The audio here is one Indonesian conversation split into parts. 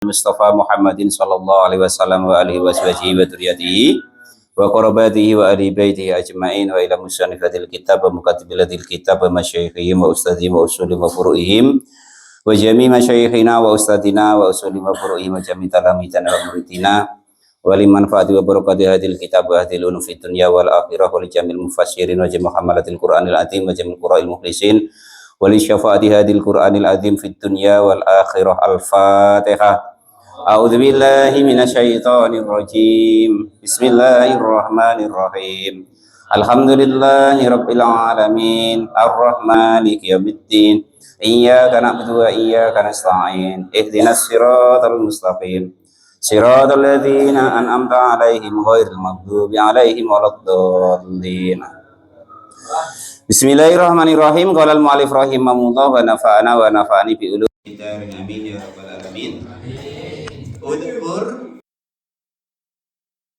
Mustafa Muhammadin sallallahu alaihi wasallam wa alihi washabihi wa dzurriyyatihi wa qarabatihi wa ahli baitihi ajmain wa ila musannifatil kitab wa mukatibilatil kitab wa masyayikhihim wa ustadzihim wa usulihim wa furu'ihim wa jami' masyayikhina wa ustadzina wa usulihim wa furu'ihim wa jami' talamitana wa muridina wa liman fa'ati wa barakati hadil kitab wa hadil unuf fid dunya wal akhirah wa li jamil mufassirin wa jami' hamalatil qur'anil azim wa jami' qura'il mukhlisin wa li syafaati hadil qur'anil azim fid dunya wal akhirah. Al-Fatihah. A'udzu billahi minasyaitonir rajim. Bismillahirrahmanirrahim. Alhamdulillahi rabbil alamin. Arrahmanir yaumiddin. Iyyaka na'budu wa iyyaka nasta'in. Ihdinas siratal mustaqim. Siratal ladzina an'amta 'alaihim ghairil maghdubi 'alaihim waladdallin. Bismillahirrahmanirrahim. Qala al-mu'allif rahimahullah wa nafa'ana wa nafa'ani bi ulumil kitab. Amin ya rabbal alamin. Udhkur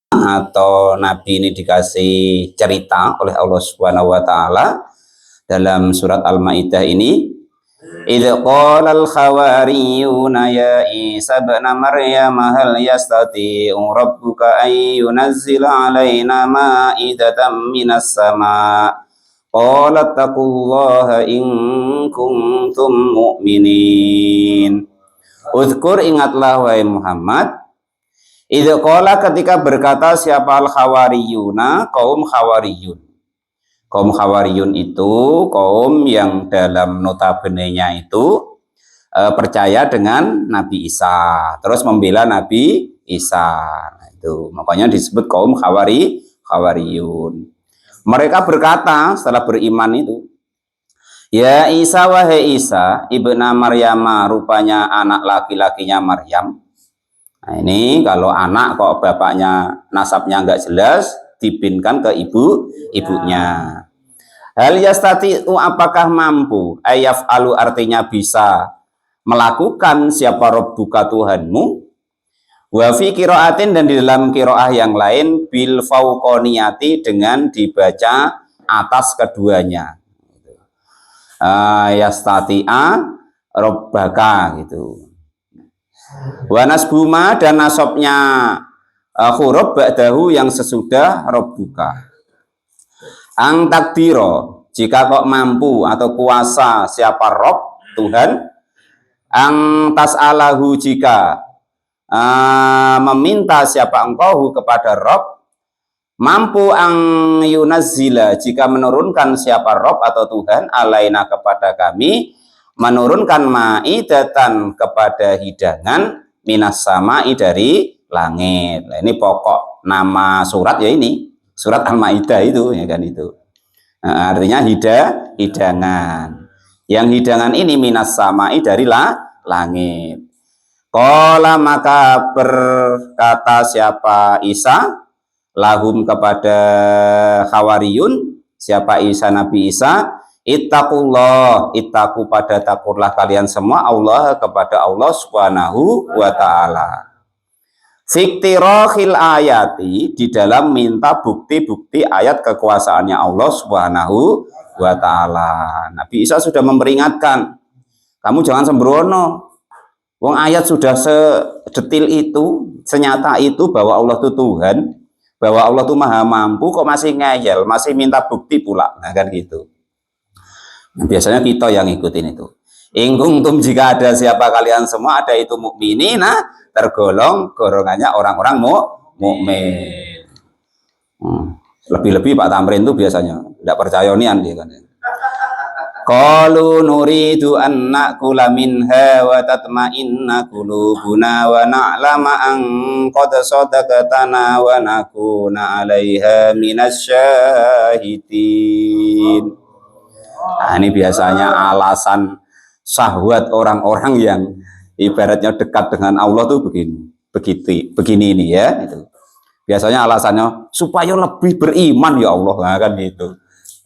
atau Nabi ini dikasih cerita oleh Allah Subhanahu wa taala dalam surat Al-Maidah ini. Idz qala al-khawariyuna ya Isa ibn Maryam hal yastati'u rabbuka ay yunazzila 'alaina ma'idatan minas sama' qala taqullaha in kuntum mu'minin. Uzkur, ingatlah wahai Muhammad, idza qala, ketika berkata siapa al-khawariyuna, kaum khawariyun. Kaum khawariyun itu kaum yang dalam notabene-nya itu percaya dengan Nabi Isa, terus membela Nabi Isa. Nah, itu makanya disebut kaum khawariyun. Mereka berkata setelah beriman itu, ya Isa, wahai Isa ibna Maryam, rupanya anak laki-lakinya Maryam. Nah, ini kalau anak kok bapaknya nasabnya enggak jelas, dibinkan ke ibunya. Hal yastati'u, apakah mampu, ayaf'alu artinya bisa melakukan, siapa rabbuka Tuhanmu. Wa fi qiraatin, dan di dalam qiraah yang lain bil fauqaniyati, dengan dibaca atas keduanya. Yastati'a rabbaka gitu. Wa nasbuma, dan nasabnya huruf ba'dahu yang sesudah rabbuka. Ang takdiro, jika kok mampu atau kuasa siapa Rob Tuhan. Ang tas'alahu, jika meminta siapa engkau kepada Rob. Mampu ang yunazzila, jika menurunkan siapa Rob atau Tuhan, alaina kepada kami, menurunkan ma'idatan kepada hidangan, minas sama'i dari langit. Nah, ini pokok nama surat ya, ini surat Al-Maidah itu ya kan itu. Nah, artinya hidangan. Yang hidangan ini minas sama'i dari langit. Qala, maka berkata siapa Isa lahum kepada khawariyun, siapa Isa, Nabi Isa, ittaqullah, ittaqu, pada takurlah kalian semua, Allah, kepada Allah Subhanahu wa ta'ala. Fiktirahil ayati, di dalam minta bukti-bukti ayat kekuasaannya Allah Subhanahu wa ta'ala. Nabi Isa sudah memperingatkan, kamu jangan sembrono, wong ayat sudah sedetil itu, senyata itu bahwa Allah itu Tuhan, bahwa Allah itu maha mampu, kok masih ngeyel, masih minta bukti pula. Nah, kan gitu. Nah, biasanya kita yang ikutin itu. In kuntum, jika ada siapa kalian semua, ada itu mukminina, tergolong golongannya orang-orang mukmin. Lebih-lebih Pak Tamrin itu biasanya tidak percaya nian dia kan. Qalu nuridu an na'kula minha wa tatma'inna qulubuna wa na'lama an qad sadaqatana wa nakuna 'alaiha minasyahidin. Nah, ini biasanya alasan syahwat orang-orang yang ibaratnya dekat dengan Allah tuh begini ini ya itu. Biasanya alasannya supaya lebih beriman ya Allah, nah, kan gitu.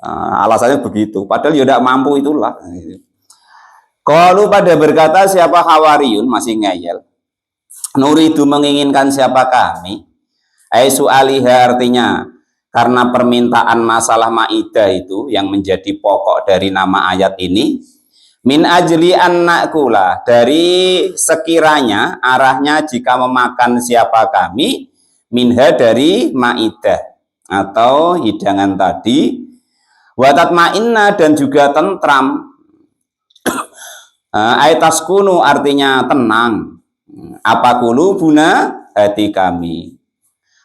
Alasannya begitu, padahal ya tidak mampu itulah. Qalu, pada berkata siapa khawariyun, masih ngeyel, nuridu, menginginkan siapa kami, ai su'aliha, artinya karena permintaan masalah Maidah itu yang menjadi pokok dari nama ayat ini, Min ajli annakula, dari sekiranya arahnya jika memakan siapa kami minha dari maidah atau hidangan tadi, watat ma'inna dan juga tentram, aitaskunu artinya tenang, apa kulubuna hati kami.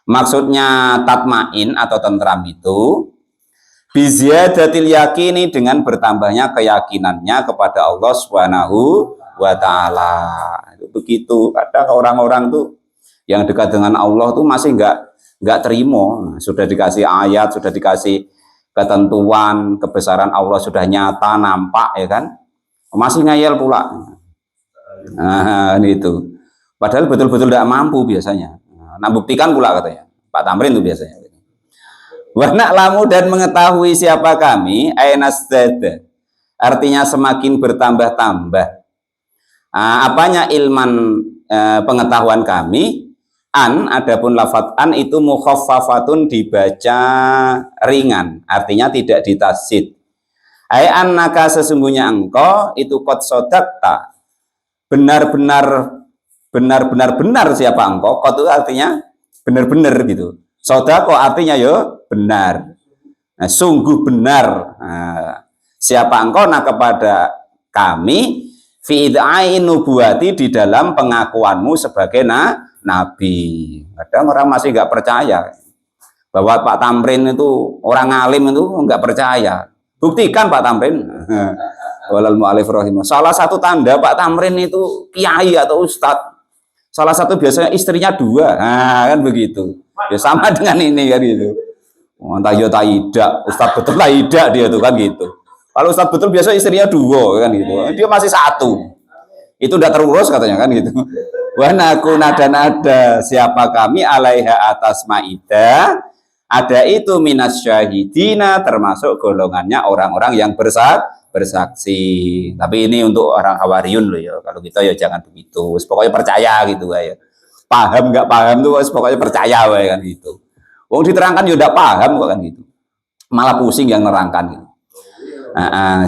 Maksudnya tatmain atau tentram itu biziyadatil yakini dengan bertambahnya keyakinannya kepada Allah Subhanahu wa taala. Begitu. Kadang orang-orang tuh yang dekat dengan Allah tuh masih nggak terima. Sudah dikasih ayat, sudah dikasih ketentuan, kebesaran Allah sudah nyata nampak ya kan. Masih ngayal pula. Nah, itu. Padahal betul-betul tidak mampu biasanya. Nah, buktikan pula katanya. Pak Tamrin itu biasanya. Warna lamu dan mengetahui siapa kami, ainasdada. Artinya semakin bertambah-tambah. Apanya ilman pengetahuan kami? Adapun lafaz an itu mukhaffafatun dibaca ringan, artinya tidak ditasid. Ai annaka sesungguhnya engkau itu qad sadaqta. Benar siapa engkau? Qad itu artinya benar-benar gitu. Sodako artinya yo benar. Nah, sungguh benar. Nah, siapa engkau? Nah, kepada kami fi id'ai nubuwati, di dalam pengakuanmu sebagai nabi. Kadang orang masih nggak percaya bahwa Pak Tamrin itu orang alim, itu nggak percaya. Buktikan Pak Tamrin. Walal mu'alif rahimah. Salah satu tanda Pak Tamrin itu kiai atau ustadz, salah satu biasanya istrinya 2. Nah, kan begitu. Ya sama dengan ini kan gitu. Entah ya tidak, ustadz betul tidak dia tuh kan gitu. Kalau ustadz betul biasa istrinya 2 kan gitu. Dia masih 1. Itu udah terurus katanya kan gitu. Wa nakuna, dan ada siapa kami alaiha atas maidah, ada itu minas syahidina, termasuk golongannya orang-orang yang bersaksi. Tapi ini untuk orang Hawariyun loh ya. Kalau kita ya jangan begitu. Pokoknya percaya gitu ya. Paham nggak paham tuh pokoknya percaya kan gitu. Wong diterangkan ya udah paham kok kan gitu. Malah pusing yang nerangkan gitu.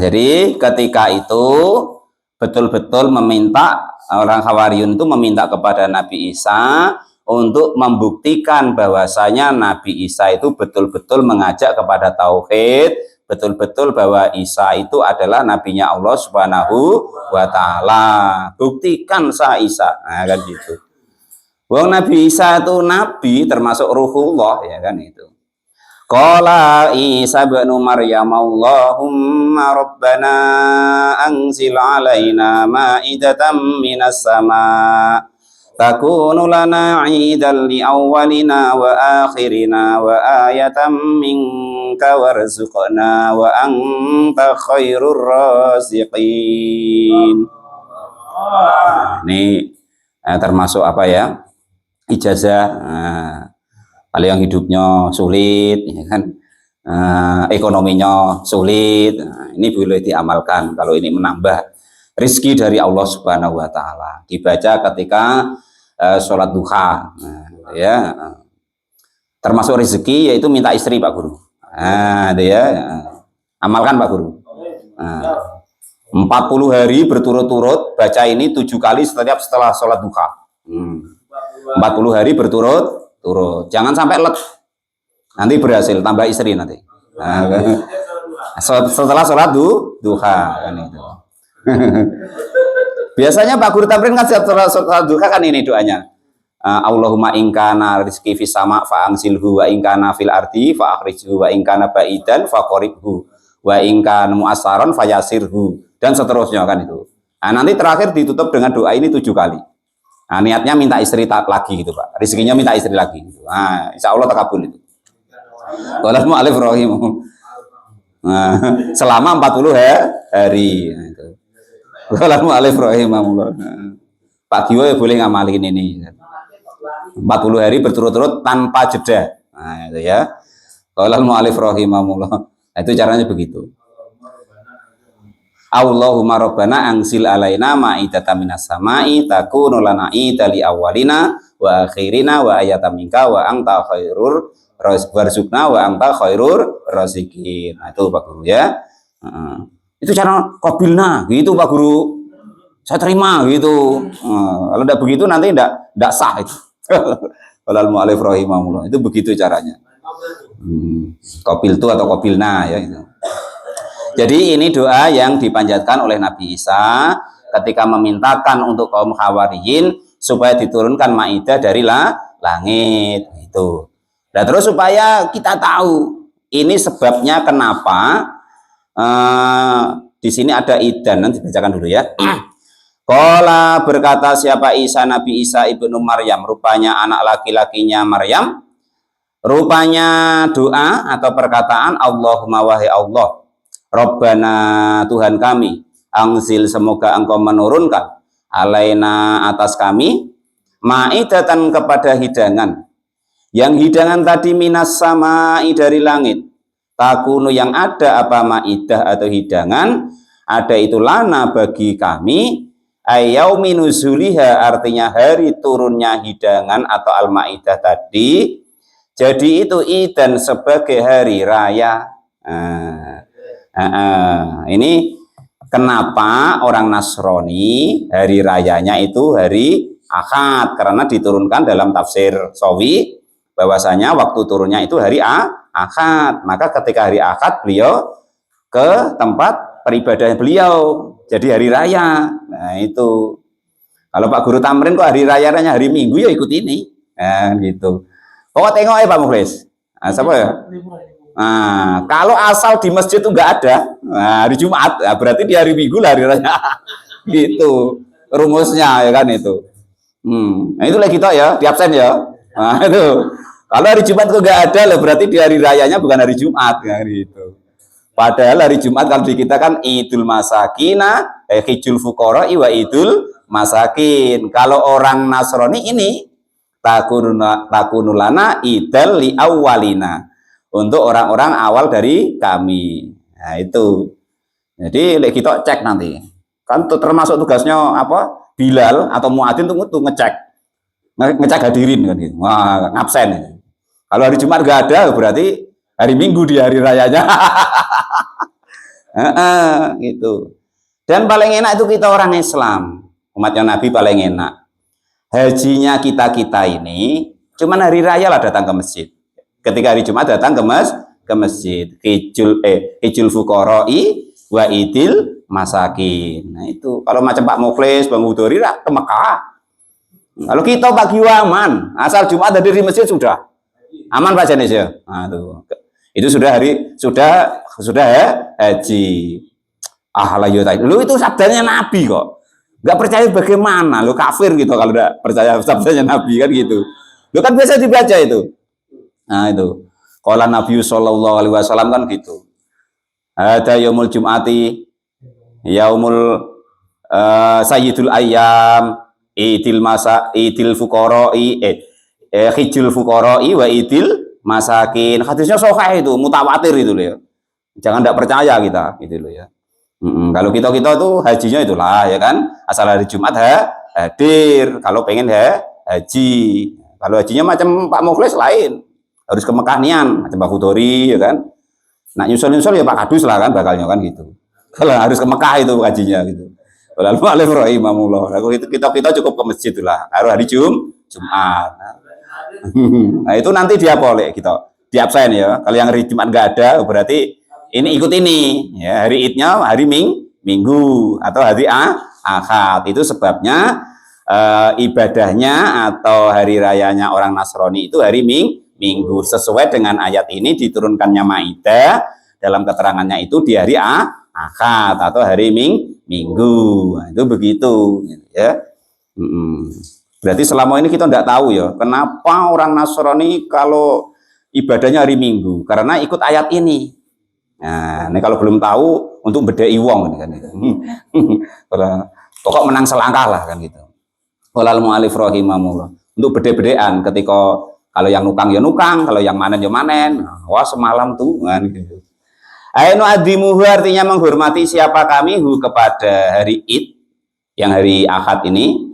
Jadi ketika itu betul-betul meminta, orang Hawariyun itu meminta kepada Nabi Isa untuk membuktikan bahwasanya Nabi Isa itu betul-betul mengajak kepada tauhid, betul-betul bahwa Isa itu adalah nabinya Allah Subhanahu wa taala. Buktikan sa Isa. Nah, kan gitu. Wong Nabi Isa itu nabi termasuk ruhullah ya kan itu. Qala Isa bin Maryam Allahumma rabbana anzil alaina ma'idatan minas sama takunu lana 'idan li awwalina wa akhirina wa ayatan minka warzuqna wa anta khairur raziqin. Ini termasuk apa ya? Ijazah. Kalau yang hidupnya sulit ya kan, ekonominya sulit, ini boleh diamalkan. Kalau ini menambah rizki dari Allah Subhanahu wa taala, dibaca ketika sholat duha. Ya, termasuk rezeki yaitu minta istri Pak Guru. Itu ya, amalkan Pak Guru. 40 hari berturut-turut baca ini 7 kali setelah sholat duha. 40 hari berturut-turut, jangan sampai let, nanti berhasil tambah istri nanti. Setelah sholat duha kan itu. Biasanya Pak Guru Tamrin kan setelah sholat duha kan ini doanya. Allahumma ingkana rizki fis sama fa angsilhu wa ingkana fil ardi fa akhrijhu wa ingkana baidan fa qaribhu wa ingkana mu'assaron fa yasirhu, dan seterusnya kan itu. Nah, nanti terakhir ditutup dengan doa ini 7 kali. Nah, niatnya minta istri lagi gitu Pak, rezekinya minta istri lagi gitu. Nah, insya Allah terkabul itu. Qala mu'alif rahim. Nah, selama 40 hari. Qala mu'alif rahimahullah. Pak Giwo ya boleh ngamalin ini. 40 hari berturut-turut tanpa jeda. Nah, itu ya. Qala mu'alif rahimahullah. Nah, itu caranya begitu. Allahumma rabbana angsil alaina ma'idatan minas sama'i takunu lana ida li awwalina wa akhirina wa ayatan minka wa anta khairur warzuqna wa anta khairur raziqin. Nah, itu Pak Guru ya. Itu cara qabilna gitu Pak Guru. Saya terima gitu. Kalau tidak begitu nanti tidak sah itu. Walal mu'alif rahimahullah. Itu begitu caranya. Qabiltu atau qabilna ya itu. Jadi ini doa yang dipanjatkan oleh Nabi Isa ketika memintakan untuk kaum Hawariyin supaya diturunkan Maidah dari langit itu. Nah, terus supaya kita tahu ini sebabnya kenapa di sini ada idan, nanti bacakan dulu ya. Qala berkata siapa Isa, Nabi Isa ibnu Maryam, rupanya anak laki-lakinya Maryam, rupanya doa atau perkataan Allahumma wahai Allah, Rabbana Tuhan kami, angzil semoga engkau menurunkan alaina atas kami ma'idatan kepada hidangan. Yang hidangan tadi minas samai dari langit. Takunu yang ada apa ma'idah atau hidangan, ada itu lana bagi kami ayyaumi nuzuliha, artinya hari turunnya hidangan atau al-ma'idah tadi. Jadi itu idan sebagai hari raya. Ini kenapa orang Nasrani hari rayanya itu hari Ahad, karena diturunkan dalam tafsir Sawi bahwasanya waktu turunnya itu hari Ahad. Maka ketika hari Ahad beliau ke tempat peribadahan beliau, jadi hari raya. Nah itu kalau Pak Guru Tamrin kok hari rayanya hari Minggu, ya ikut ini. Nah gitu. Pokok tengok ya Pak Mukhlis. Nah, siapa ya? Nah, kalau asal di masjid itu nggak ada, nah, hari Jumat, nah, berarti di hari Minggu lah hari raya. Gitu rumusnya ya kan itu. Nah itu lagi kita ya, di absen ya. Nah itu. Kalau hari Jumat kok nggak ada loh, berarti di hari rayanya bukan hari Jumat ya gitu. Padahal hari Jumat kalau di kita kan Idul Masakina, Hijul Fuqara wa Idul Masakin. Kalau orang Nasrani ini takunulana idal li awwalina, untuk orang-orang awal dari kami. Nah itu. Jadi kita cek nanti. Kan termasuk tugasnya apa? Bilal atau muadzin tuh ngecek hadirin kan gitu. Wah, ngabsen. Kalau hari Jumat nggak ada, berarti hari Minggu di hari rayanya. Gitu. Dan paling enak itu kita orang Islam, umatnya Nabi paling enak. Hajinya kita ini cuman hari raya lah datang ke masjid. Ketika hari Jumat datang ke masjid. Hijul fuqara'i wa idil masakin. Nah itu kalau macam Pak Mukhlis, Bang Udori ke Mekah. Kalau kita bagi aman, asal Jumat ada di masjid sudah aman Pak Janis ya. Nah, itu sudah ya haji. Lu itu sabdanya Nabi kok. Nggak percaya bagaimana? Lu kafir gitu kalau nggak percaya sabdanya Nabi kan gitu. Lu kan biasa dibaca itu. Nah itu. Qala Nabi sallallahu alaihi wasallam kan gitu. Ada yaumul jum'ati, yaumul sayyidul ayyam, idil fuqara'i, hijul fuqara'i wa idil masakin. Hadisnya sahih itu, mutawatir itu loh ya. Jangan tidak percaya kita gitu loh ya. Kalau kita tuh hajinya itulah ya kan, asal hari Jumat hadir. Kalau pengen haji, kalau hajinya macam Pak Mukhlis lain, harus ke Mekah nian, macam Pak Hudori ya kan. Nah nyusul ya Pak Kadus lah kan bakalnya kan gitu. Kalau harus ke Mekah itu hajinya gitu. Lalu alif rahimahullah. Kita cukup ke masjid lah. Harus hari Jumat. Nah itu nanti dia boleh kita di absen ya. Kalau yang hari Jumat nggak ada, berarti ini ikut ini ya, hari Idnya hari Minggu atau hari Ahad. Itu sebabnya ibadahnya atau hari rayanya orang Nasrani itu hari Minggu, sesuai dengan ayat ini diturunkannya Maidah dalam keterangannya itu di hari Ahad atau hari Minggu. Nah, itu begitu ya. Berarti selama ini kita tidak tahu ya kenapa orang Nasrani kalau ibadahnya hari Minggu, karena ikut ayat ini. Nah, ini kalau belum tahu untuk bedai wong kan gitu. Pokok menang selangkah lah kan gitu. Walal mu'alif rahimahullah. Untuk bedai-bedaian ketika kalau yang nukang ya nukang, kalau yang manen ya manen. Wah semalam tuh kan gitu. Ainu adimuhu artinya menghormati siapa kami kepada hari Id yang hari Ahad ini.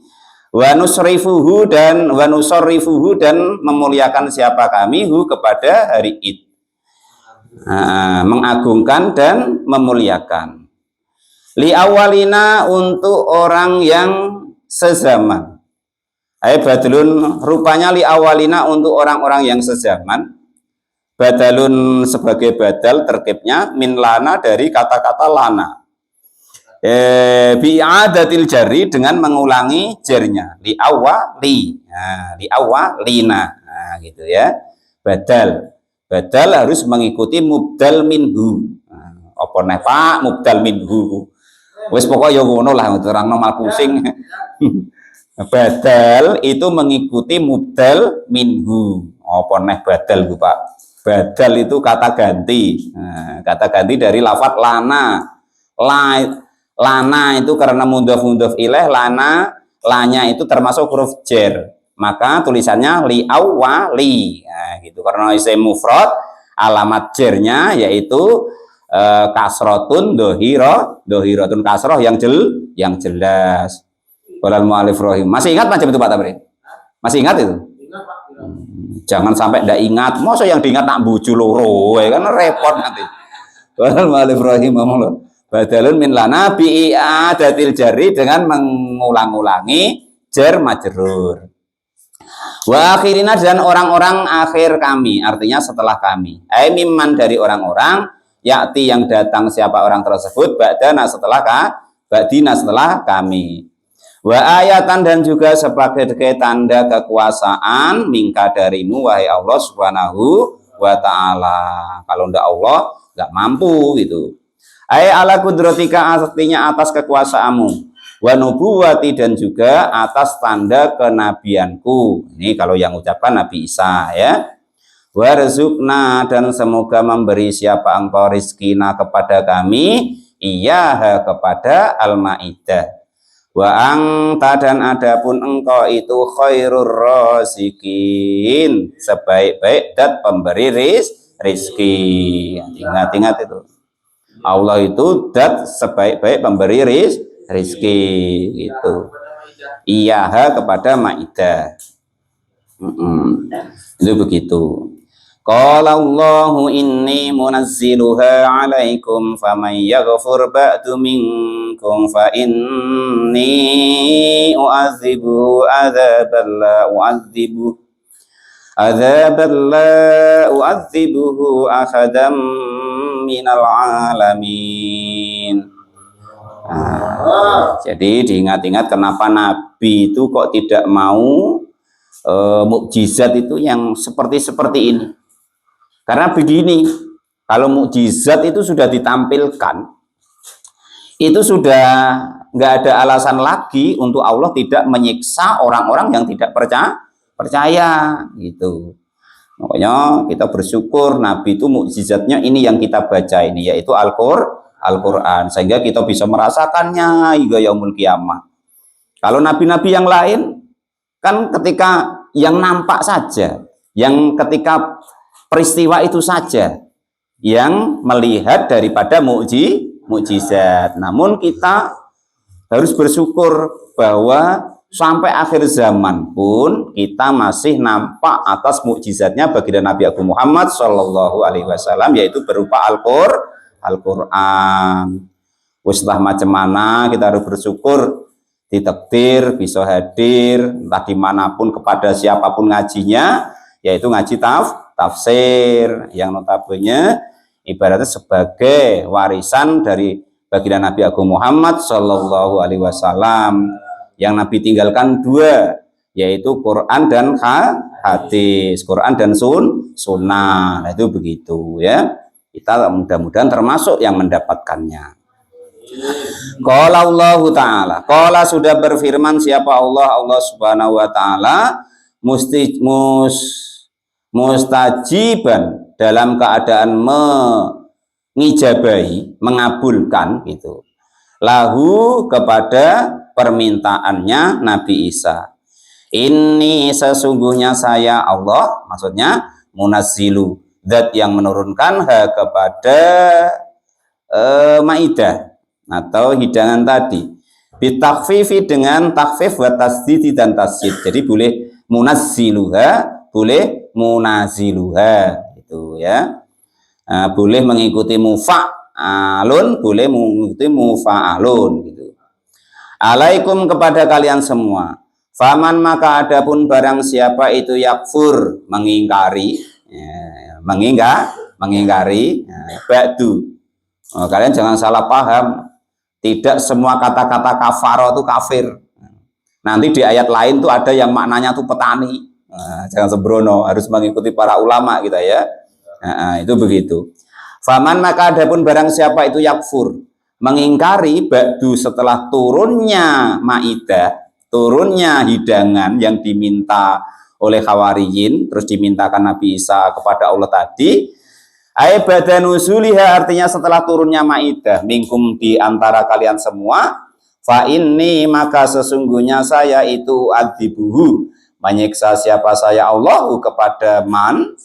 Wa nusrifuhu dan memuliakan siapa kami kepada hari Id. Mengagungkan dan memuliakan. Li awalina untuk orang yang sezaman. Badalun rupanya li awalina untuk orang-orang yang sezaman. Badalun sebagai badal terkibnya min lana dari kata-kata lana. Bi'adatil jari dengan mengulangi jarnya. Li awali. Nah, li awalina. Nah, gitu ya. Badal harus mengikuti mubdal minhu. Apa nih Pak mubdal minhu? Wes pokoknya ngono lah, terang normal pusing. Badal itu mengikuti mubdal minhu. Apa nih badal Bu Pak? Badal itu kata ganti. Nah, kata ganti dari lafadz lana. Lana itu karena mudhof ilaih, lanya itu termasuk huruf jar. Maka tulisannya li awali. Nah, gitu. Karena isim mufrad, alamat jarnya yaitu kasrotun dohiratun kasroh yang jelas. Walal mu'alif rohim. Masih ingat macam itu Pak Tamrin? Masih ingat itu? Jangan sampai tidak ingat. Masa yang diingat nak buju loro, kan repot nanti. Walal mu'alif rohim. Badalun min lana bi'adatil jari dengan mengulang-ulangi jar majrur. Wa akhirina dan orang-orang akhir kami, artinya setelah kami. Mimman dari orang-orang yakti yang datang siapa orang tersebut ba'dana setelah ba'dina setelah kami. Wa ayatan dan juga sebagai tanda kekuasaan mingka darimu wahai Allah Subhanahu wa taala. Kalau ndak Allah nggak mampu gitu. Ala kudrotika artinya atas kekuasaanmu. Wa nubuwati dan juga atas tanda kenabianku. Ini kalau yang ucapkan Nabi Isa ya. Warzukna dan semoga memberi siapa engkau rizkina kepada kami, iya kepada Al-Maidah. Wa anta dan adapun engkau itu khairur razikin, sebaik-baik dat pemberi rizki. Ingat-ingat itu. Allah itu dat sebaik-baik pemberi rizki gitu. Iya kepada Maidah. Itu begitu. Qala Allahu inni munazziluha 'alaikum faman yaghfur ba'du minkum fa inni u'adzibu 'adzaban la u'adzibuhu ahadan minal 'alamin. Jadi diingat-ingat kenapa Nabi itu kok tidak mau mukjizat itu yang seperti ini. Karena begini, kalau mukjizat itu sudah ditampilkan, itu sudah nggak ada alasan lagi untuk Allah tidak menyiksa orang-orang yang tidak percaya gitu. Makanya kita bersyukur Nabi itu mukjizatnya ini yang kita baca ini, yaitu Al-Quran, sehingga kita bisa merasakannya hingga yaumul kiamah. Kalau nabi-nabi yang lain kan ketika yang nampak saja, yang ketika peristiwa itu saja yang melihat daripada mukjizat. Namun kita harus bersyukur bahwa sampai akhir zaman pun kita masih nampak atas mukjizatnya baginda Nabi Agung Muhammad Shallallahu Alaihi Wasallam, yaitu berupa Al-Quran. Setelah macam mana kita harus bersyukur ditakdir bisa hadir entah dimanapun kepada siapapun ngajinya, yaitu ngaji tafsir yang notabene ibaratnya sebagai warisan dari baginda Nabi Agung Muhammad Shallallahu Alaihi Wasallam yang Nabi tinggalkan dua, yaitu Quran dan hadis, Quran dan sunnah. Nah, itu begitu ya. Kita mudah-mudahan termasuk yang mendapatkannya. Qala Allah Ta'ala, qala sudah berfirman siapa Allah Subhanahu wa Ta'ala mustajiban dalam keadaan mengijabahi, mengabulkan gitu. Lahu kepada permintaannya Nabi Isa. Ini sesungguhnya saya Allah, maksudnya munazzilu, zat yang menurunkan kepada Maidah atau hidangan tadi. Bitakfifi dengan takfif wa tasdid dan tasdid. Jadi boleh munazziluha, boleh munaziluha itu ya. Boleh mengikuti mufa mufa'alun, boleh mengikuti mufa'alun gitu. Alaikum kepada kalian semua. Faman maka adapun barang siapa itu yakfur mengingkari, ya, mengingkari ba'du. Oh, kalian jangan salah paham. Tidak semua kata-kata kafaro itu kafir. Nanti di ayat lain tuh ada yang maknanya tuh petani. Nah, jangan sembrono, harus mengikuti para ulama kita ya. Nah, itu begitu. Faman maka adapun barang siapa itu yakfur mengingkari ba'du setelah turunnya Maidah, turunnya hidangan yang diminta oleh Hawariyin, terus dimintakan Nabi Isa kepada Allah tadi. Ai badanuzuliha artinya setelah turunnya Maidah minkum di antara kalian semua, fa inni maka sesungguhnya saya itu adzibuhu menyiksa siapa saya Allahu kepada man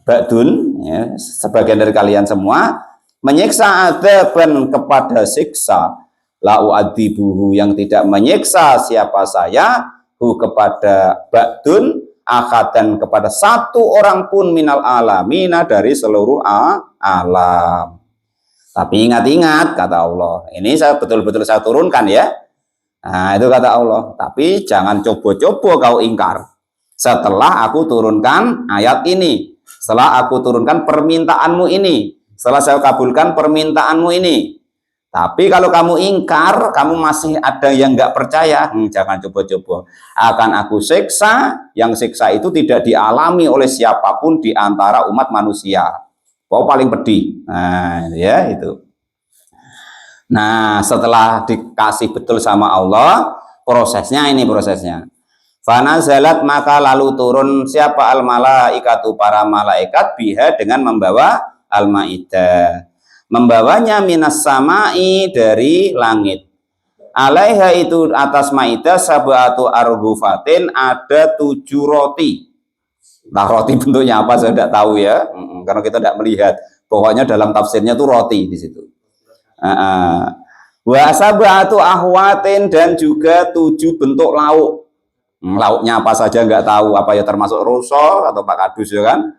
ba'dun ya, sebagian dari kalian semua menyiksa adzaban kepada siksa la u'adzibuhu yang tidak menyiksa siapa saya hu kepada ba'dun akadan kepada satu orang pun minal alamina dari seluruh alam. Tapi ingat-ingat kata Allah, ini saya betul-betul saya turunkan ya. Nah, itu kata Allah, tapi jangan coba-coba kau ingkar setelah aku turunkan ayat ini, setelah aku turunkan permintaanmu ini, setelah saya kabulkan permintaanmu ini. Tapi kalau kamu ingkar, kamu masih ada yang nggak percaya, jangan coba-coba. Akan aku siksa, yang siksa itu tidak dialami oleh siapapun di antara umat manusia. Kau paling pedih. Nah, ya itu. Nah, setelah dikasih betul sama Allah, prosesnya ini prosesnya. Fanazalat maka lalu turun siapa al-malaikatu para malaikat biha dengan membawa al-maidah. Membawanya minas samai dari langit. Alaiha itu atas maidah sab'atu arghufatin ada 7 roti. Nah, roti bentuknya apa saya tidak tahu ya, karena kita tidak melihat. Pokoknya dalam tafsirnya itu roti di situ. Wa sab'atu ahwatin dan juga 7 bentuk lauk. Lauknya apa saja nggak tahu, apa ya termasuk ruso atau Pak Kadus ya kan?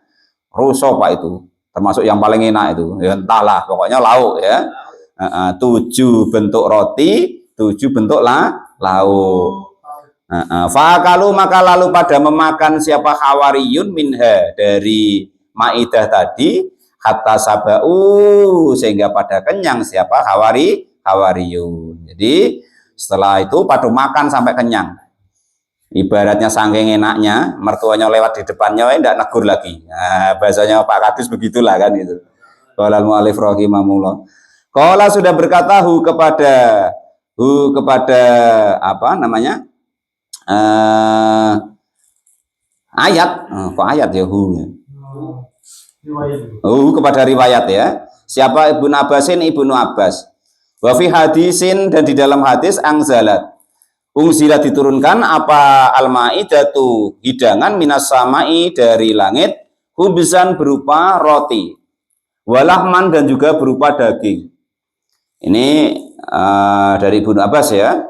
Ruso Pak itu. Termasuk yang paling enak itu ya entahlah pokoknya lauk ya. 7 bentuk roti, 7 bentuk lauk. Fakalu maka lalu pada memakan siapa Hawariyun minha dari Maidah tadi hatta sabau sehingga pada kenyang siapa Hawariyun. Jadi setelah itu pada makan sampai kenyang. Ibaratnya saking enaknya, mertuanya lewat di depannya, tidak negur lagi. Nah, bahasanya Pak Kadus begitulah kan itu. Qala al-mu'allif rahimahullah. Qala sudah berkata hu kepada apa namanya? Ayat. Kok ayat ya hu? Kepada riwayat ya. Siapa Ibnu Abbasin Ibnu Abbas. Wa fi hadisin dan di dalam hadis angzalat. Ungzila diturunkan apa al-maidatu hidangan minas samai dari langit hubzan berupa roti walahman dan juga berupa daging. Ini dari Ibnu Abbas ya,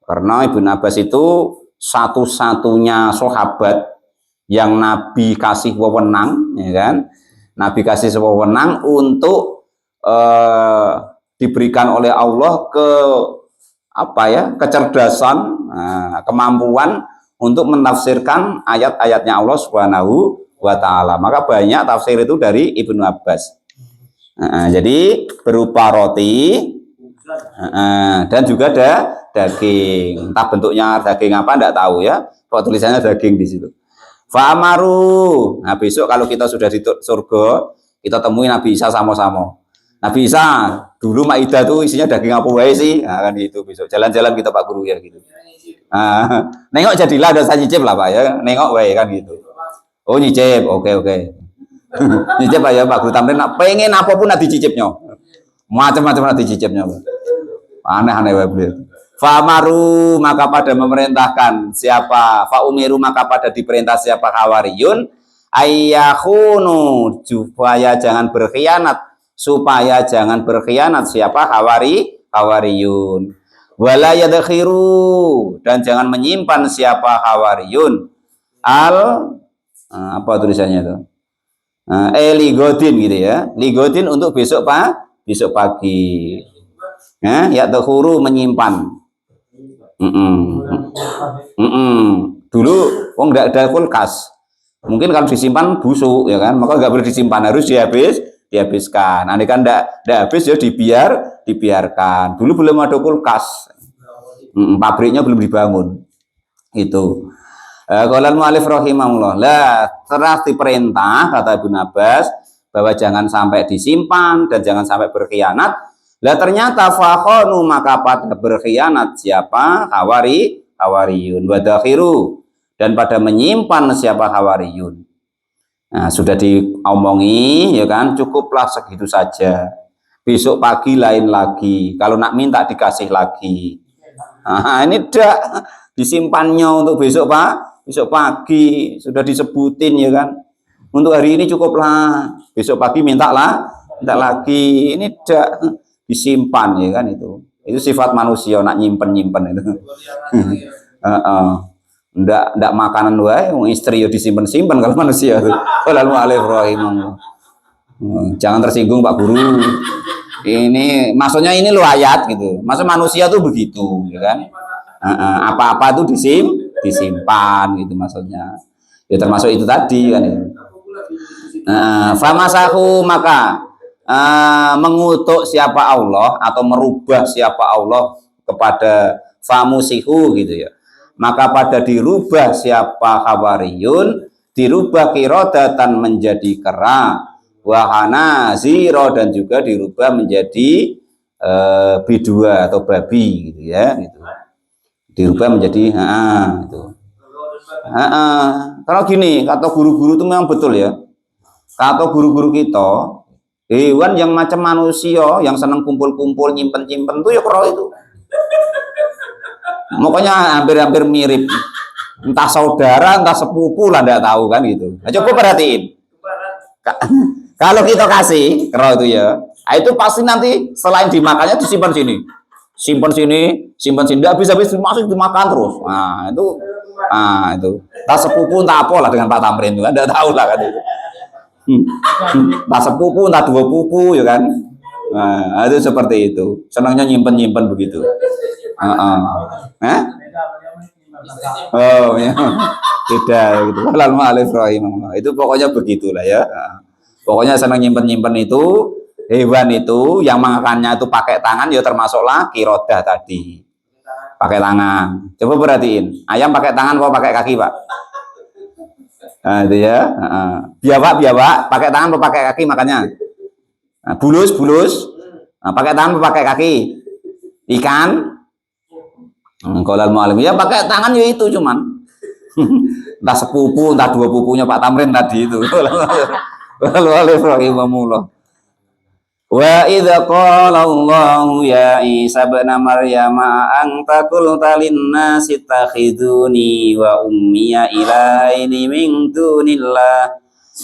karena Ibnu Abbas itu satu-satunya sahabat yang Nabi kasih wewenang ya kan, Nabi kasih wewenang untuk diberikan oleh Allah ke apa ya kecerdasan, kemampuan untuk menafsirkan ayat-ayatnya Allah Subhanahu wa taala. Maka banyak tafsir itu dari Ibnu Abbas. Jadi berupa roti dan juga ada daging. Entah bentuknya daging apa enggak tahu ya. Kok tulisannya daging di situ. Fa'amaru. Nah, besok kalau kita sudah di surga, kita temui Nabi Isa sama-sama. Nabi Isa, dulu Maidah tuh isinya daging apa wae sih? Nah, kan itu besok jalan-jalan kita Pak Guru ya gitu. Nengok jadilah ada saya nyicip lah Pak ya. Nengok wae kan gitu. Oh nyicip, oke. Nyicip lah ya Pak Guru Tamrin. Pengen apapun nanti cicipnya. Macam-macam nanti cicipnya. Aneh-aneh wae beliau. Fa'amaru maka pada memerintahkan siapa? Fa'umiru maka pada diperintah siapa Hawariyun ayyahunu supaya jangan berkhianat siapa Hawariyun wala yadkhiru dan jangan menyimpan siapa Hawariyun apa tulisannya itu ligodin gitu ya, ligodin untuk besok besok pagi. Ya dahulu menyimpan. Dulu wong nggak ada kulkas. Mungkin kalau disimpan busuk ya kan, maka nggak boleh disimpan, harus dihabiskan. Andai kan nggak habis ya dibiarkan. Dulu belum ada kulkas, pabriknya belum dibangun. Itu. Qala al-mu'allif rahimahullah. Lah, telah diperintah kata Ibnu Abbas bahwa jangan sampai disimpan dan jangan sampai berkhianat. Lah ternyata fakhonu, maka pada berkhianat siapa? Hawariyun wa dakhiru, dan pada menyimpan siapa? Hawariyun. Nah, sudah diomongi ya kan, cukuplah segitu saja. Besok pagi lain lagi. Kalau nak minta dikasih lagi. Nah, ini tidak disimpannya untuk besok besok pagi, sudah disebutin ya kan. Untuk hari ini cukuplah. Besok pagi minta lagi. Ini tidak disimpan ya kan, itu sifat manusia nak nyimpen itu. Ndak makanan wae wong istri yo disimpen kalau manusia tuh. Wallahu a'lam. Jangan tersinggung Pak Guru. Ini maksudnya ini lo ayat gitu. Maksud manusia tuh begitu ya kan. Apa-apa tuh disimpan gitu maksudnya. Ya termasuk itu tadi kan. Famasahu, maka mengutuk siapa Allah atau merubah siapa Allah kepada famusihu gitu ya, maka pada dirubah siapa Hawariyun, dirubah kirodatan menjadi kera, wahana ziro, dan juga dirubah menjadi bidua atau babi gitu ya, gitu. Dirubah menjadi itu. Kalau gini kata guru-guru itu memang betul ya, kata guru-guru kita, hewan yang macam manusia yang senang kumpul-kumpul nyimpen-nyimpen tuh ya kero itu. Makanya hampir-hampir mirip, entah saudara entah sepupu lah, enggak tahu kan gitu. Nah, coba perhatiin. Kalau kita kasih kero itu ya, itu pasti nanti selain dimakannya disimpan sini. Simpan sini, enggak habis-habis masuk dimakan terus. Nah, itu. Entah sepupu entah apa lah dengan Pak Tamrin itu kan, enggak tahu lah kan itu. Entah sepupu, entah dua pupu ya kan. Nah, itu seperti itu. Senangnya nyimpen begitu. Oh ya. Tidak gitu. Wallahu a'lam. Itu pokoknya begitulah ya. Pokoknya senang nyimpen itu, hewan itu yang makannya itu pakai tangan ya termasuklah kirodah tadi. Pakai tangan. Coba perhatiin. Ayam pakai tangan apa pakai kaki, Pak? Nah, itu ya. Biawak pakai tangan atau pakai kaki makannya? Nah, bulus pakai tangan atau pakai kaki? Ikan kolal mu'alim ya pakai tangan ya, itu cuman entah sepupu entah dua pupunya Pak Tamrin tadi itu. Wa idza qala Allahu ya Isa ibn Maryam anta qulta lin-nasi ittakhiduni wa ummiya ilaini min dunillah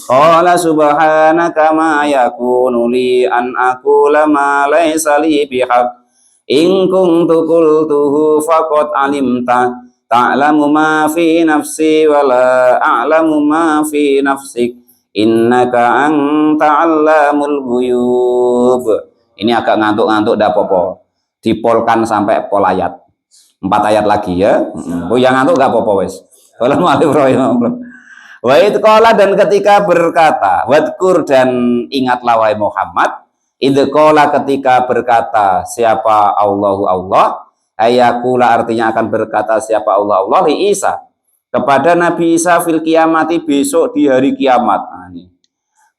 qala subhanaka ma yakunu li an aqula ma laysa li bihaq in kuntu qultuhu faqad alimta ta'lamu ma fi nafsi wa la a'lamu ma fi nafsik innaka anta 'allamul ghuyub. Ini agak ngantuk-ngantuk dah popo. Dipolkan sampai pol ayat. 4 ayat lagi ya. Oh yang ngantuk enggak popo wis. Wallahu a'lam. Wa id qala, dan ketika berkata, wadkur, dan ingatlah wahai Muhammad, id qala, ketika berkata siapa Allah, ayakula artinya akan berkata siapa Allah li Isa, kepada Nabi Isa fil kiamati, besok di hari kiamat. Nah, ini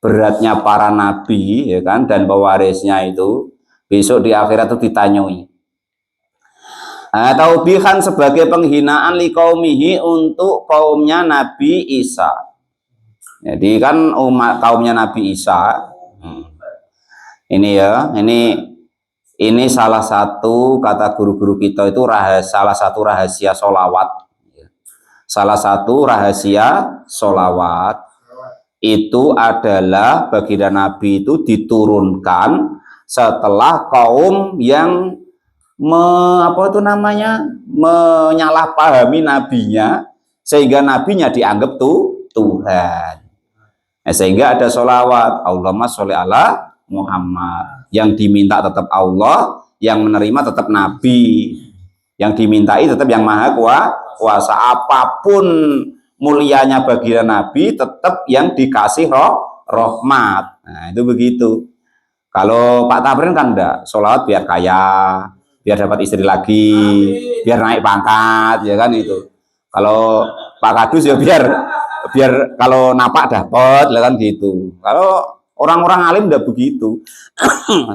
beratnya para nabi ya kan, dan pewarisnya itu besok di akhirat itu ditanyoi. Taubihan, sebagai penghinaan liqaumihi, untuk kaumnya Nabi Isa. Jadi kan umat kaumnya Nabi Isa. Ini ya, ini salah satu kata guru-guru kita itu salah satu rahasia solawat. Salah satu rahasia solawat itu adalah baginda Nabi itu diturunkan setelah kaum yang menyalahpahami nabinya, sehingga nabinya dianggap Tuhan. Sehingga ada solawat, Allahumma sholli ala Muhammad. Yang diminta tetap Allah, yang menerima tetap Nabi. Yang dimintai tetap yang maha kuasa. Apapun mulianya bagian Nabi, tetap yang dikasih rahmat. Nah, itu begitu. Kalau Pak Tamrin kan enggak, sholawat biar kaya, biar dapat istri lagi, biar naik pangkat, ya kan itu. Kalau Pak Kadus ya biar kalau napak dapat, ya kan gitu. Kalau orang-orang alim udah begitu,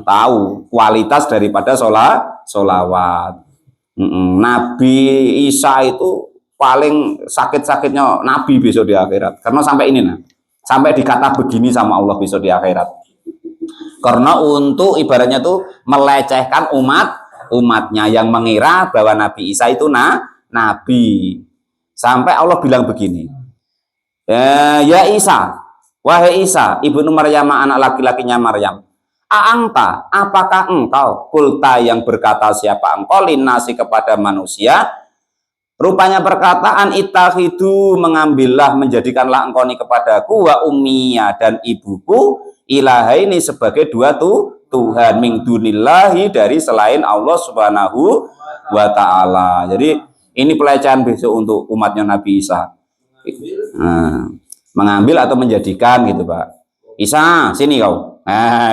tahu kualitas daripada sholawat. Nabi Isa itu paling sakit-sakitnya Nabi besok di akhirat. Karena sampai ini sampai dikata begini sama Allah besok di akhirat. Karena untuk ibaratnya tuh melecehkan umatnya yang mengira bahwa Nabi Isa itu Nabi. Sampai Allah bilang begini, ya Isa, wahai Isa, ibnu Maryam, anak laki-lakinya Maryam, Aangta, apakah engkau kulta yang berkata siapa engkau linasi kepada manusia? Rupanya perkataan ittakhidhu, mengambillah, menjadikanlah engkau ini kepadaku, wa ummiya, dan ibuku, ilahaini, sebagai dua Tuhan, min dunillahi, dari selain Allah Subhanahu wa ta'ala. Jadi ini pelecehan besok untuk umatnya Nabi Isa. Mengambil atau menjadikan gitu, Pak. Isa, sini kau.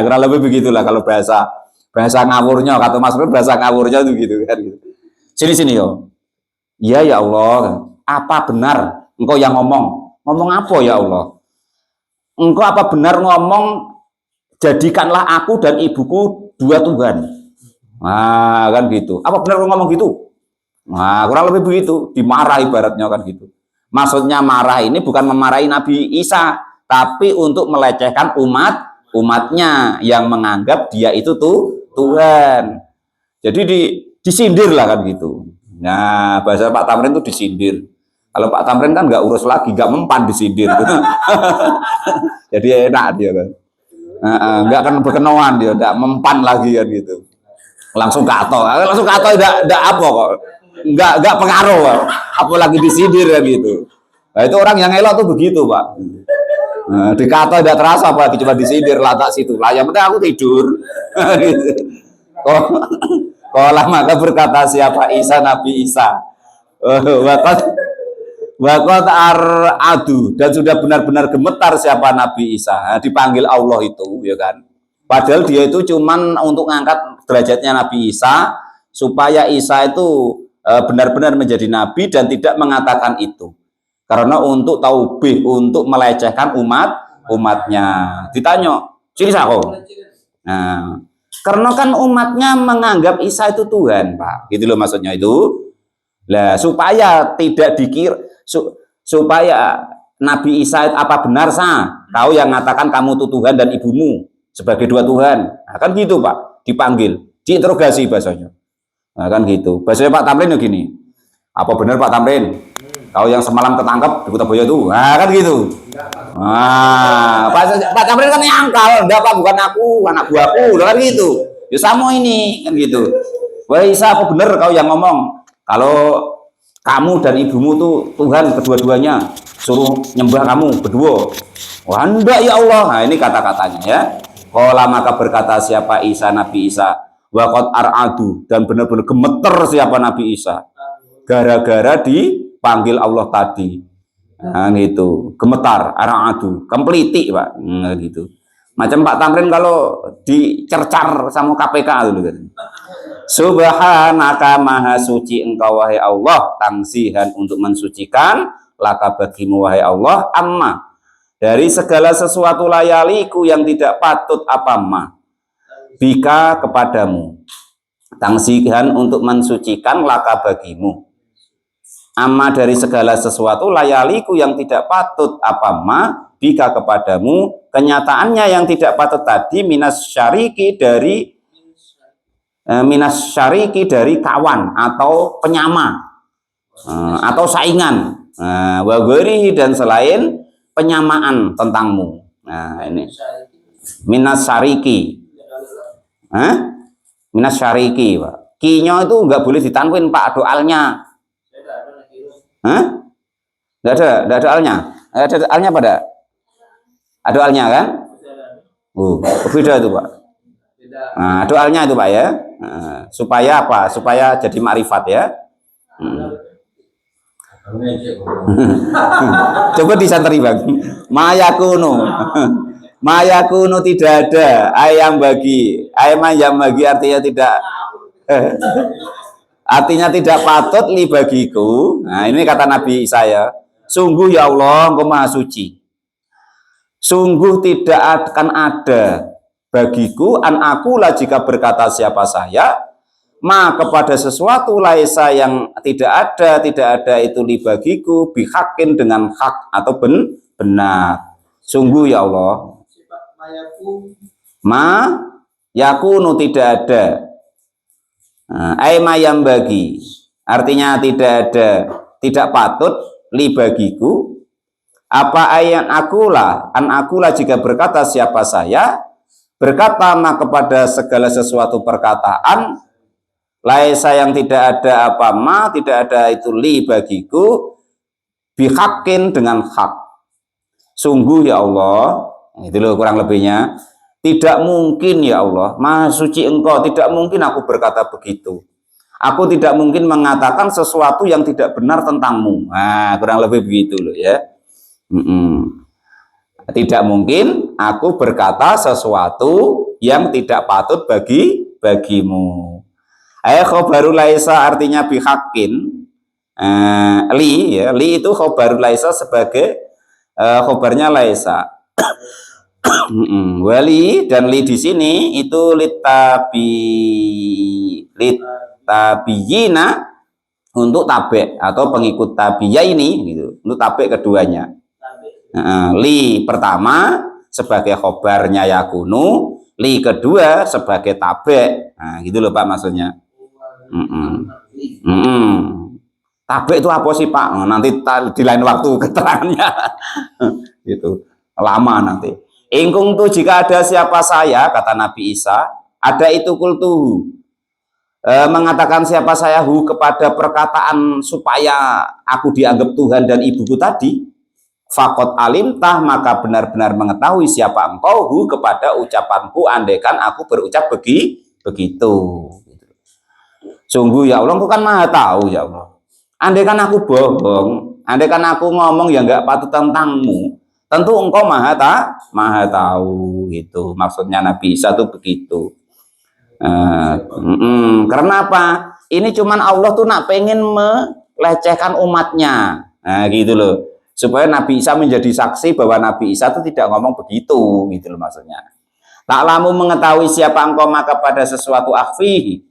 Kurang lebih begitulah kalau bahasa ngawurnya, kata Mas Nur, bahasa ngawurnya itu gitu kan. Sini yo. Iya ya Allah, apa benar engkau yang ngomong? Ngomong apa ya Allah? Engkau apa benar ngomong jadikanlah aku dan ibuku dua Tuhan? Nah, kan gitu. Apa benar ngomong gitu? Nah, kurang lebih begitu, dimarah ibaratnya kan gitu. Maksudnya marah ini bukan memarahi Nabi Isa, tapi untuk melecehkan umatnya yang menganggap dia itu Tuhan. Jadi disindir lah kan gitu. Nah, bahasa Pak Tamrin itu disindir. Kalau Pak Tamrin kan nggak urus lagi, nggak mempan disindir. Jadi enak dia kan. Nggak akan berkenaan dia, nggak mempan lagi kan gitu. Langsung kato nggak apa kok. Nggak pengaruh, apalagi disindir kan gitu. Nah, itu orang yang elok tuh begitu, Pak. Dikato tidak terasa, apalagi cuma disindir latak situ. Lah yang penting aku tidur. Gitu. Kalau maka berkata siapa Isa, Nabi Isa, wakot adu, dan sudah benar-benar gemetar siapa Nabi Isa. Dipanggil Allah itu, ya kan. Padahal dia itu cuman untuk ngangkat derajatnya Nabi Isa, supaya Isa itu benar-benar menjadi nabi dan tidak mengatakan itu. Karena untuk taubih, untuk melecehkan umatnya. Ditanya, sini sako. Nah, karena kan umatnya menganggap Isa itu Tuhan, Pak. Gitu loh maksudnya itu. Lah, supaya tidak dikira, supaya Nabi Isa apa benar sah? Kau yang mengatakan kamu itu Tuhan dan ibumu sebagai dua Tuhan. Nah, kan gitu, Pak. Dipanggil, diinterogasi bahasanya. Nah, kan gitu. Bahasanya Pak Tamrin gini. Apa benar Pak Tamrin? Kau yang semalam ketangkep di Kutoboyo itu? Nah, kan gitu. Nah, Pak Tamrin kan nyangkal, enggak Pak, bukan aku, anak buahku, kan gitu. Ya sama ini, kan gitu. Wah Isa, apa benar kau yang ngomong? Kalau kamu dan ibumu tuh Tuhan kedua-duanya, suruh nyembah kamu berdua. Wah enggak ya Allah. Nah ini kata-katanya ya. Qala, maka berkata siapa Isa, Nabi Isa, waqad ar'adu, dan benar-benar gemeter siapa Nabi Isa. Gara-gara dipanggil Allah tadi. Nah gitu, gemetar, ar'adu, kempliti Pak. Nah, gitu. Macam Pak Tamrin kalau dicercar sama KPK gitu kan. Subhanaka, maha suci engkau wahai Allah, tangsihan untuk mensucikan, laka bagimu wahai Allah, amma, dari segala sesuatu layaliku yang tidak patut apa ma, bika kepadamu, tangsihan untuk mensucikan, laka bagimu, amma, dari segala sesuatu layaliku yang tidak patut apa ma, bika kepadamu, kenyataannya yang tidak patut tadi, minas syariki, dari kawan atau penyama atau saingan, wagori, dan selain penyamaan tentangmu. Nah ini minas syariki, minas syariki Pak. Kinyo itu nggak boleh ditanwin Pak, ada alnya. Nggak ada alnya. Ada alnya pada? Ada alnya kan? Beda itu Pak. Nah, doanya itu Pak ya. Nah, supaya apa? Supaya jadi makrifat ya. Coba disantri Bang. Mayakunu. Mayakunu tidak ada. Ayam bagi. Ayam bagi artinya tidak. Artinya tidak patut li bagiku. Nah, ini kata Nabi Isa ya. Sungguh ya Allah, Engkau Maha Suci. Sungguh tidak akan ada bagiku an akulah jika berkata siapa saya ma kepada sesuatu laisa yang tidak ada itu li bagiku bihakin dengan hak atau benar. Sungguh ya Allah. Ma yakunu tidak ada. Ai mayam bagi. Artinya tidak ada, tidak patut li bagiku apa ayat akulah an akulah jika berkata siapa saya berkata ma kepada segala sesuatu perkataan laisa yang tidak ada apa ma tidak ada itu li bagiku bihakin dengan hak. Sungguh ya Allah, itu loh kurang lebihnya. Tidak mungkin ya Allah, Maha Suci Engkau, tidak mungkin aku berkata begitu. Aku tidak mungkin mengatakan sesuatu yang tidak benar tentangmu. Nah, kurang lebih begitu loh ya. Tidak mungkin aku berkata sesuatu yang tidak patut bagimu. Khobarul laisa artinya bihakin. Li ya, li itu khobarul laisa sebagai khobarnya laisa. Wali dan li di sini itu litabiyina untuk tabe atau pengikut tabiya ini gitu, untuk tabe keduanya. Li pertama sebagai khobarnya yakunu, li kedua sebagai tabe. Nah, gitu loh Pak maksudnya. Tabe itu apa sih Pak? Nanti di lain waktu keterangannya. Gitu. Lama nanti. Ingkung tuh jika ada siapa saya, kata Nabi Isa, ada itu kultuhu. Mengatakan siapa saya hu kepada perkataan supaya aku dianggap Tuhan dan ibuku tadi. Fakot alimtah maka benar-benar mengetahui siapa engkau hu kepada ucapanku andaikan aku berucap begitu. Sungguh ya Allah, engkau kan maha tahu ya Allah. Andaikan aku bohong, andaikan aku ngomong yang nggak patut tentangmu, tentu engkau maha tahu gitu. Maksudnya Nabi Isa tuh begitu. Karena apa? Ini cuman Allah tuh nak pengen melecehkan umatnya. Nah gitu loh. Supaya Nabi Isa menjadi saksi bahwa Nabi Isa itu tidak ngomong begitu gitu loh maksudnya. Tak lamu mengetahui siapa engkau maka pada sesuatu akhfihi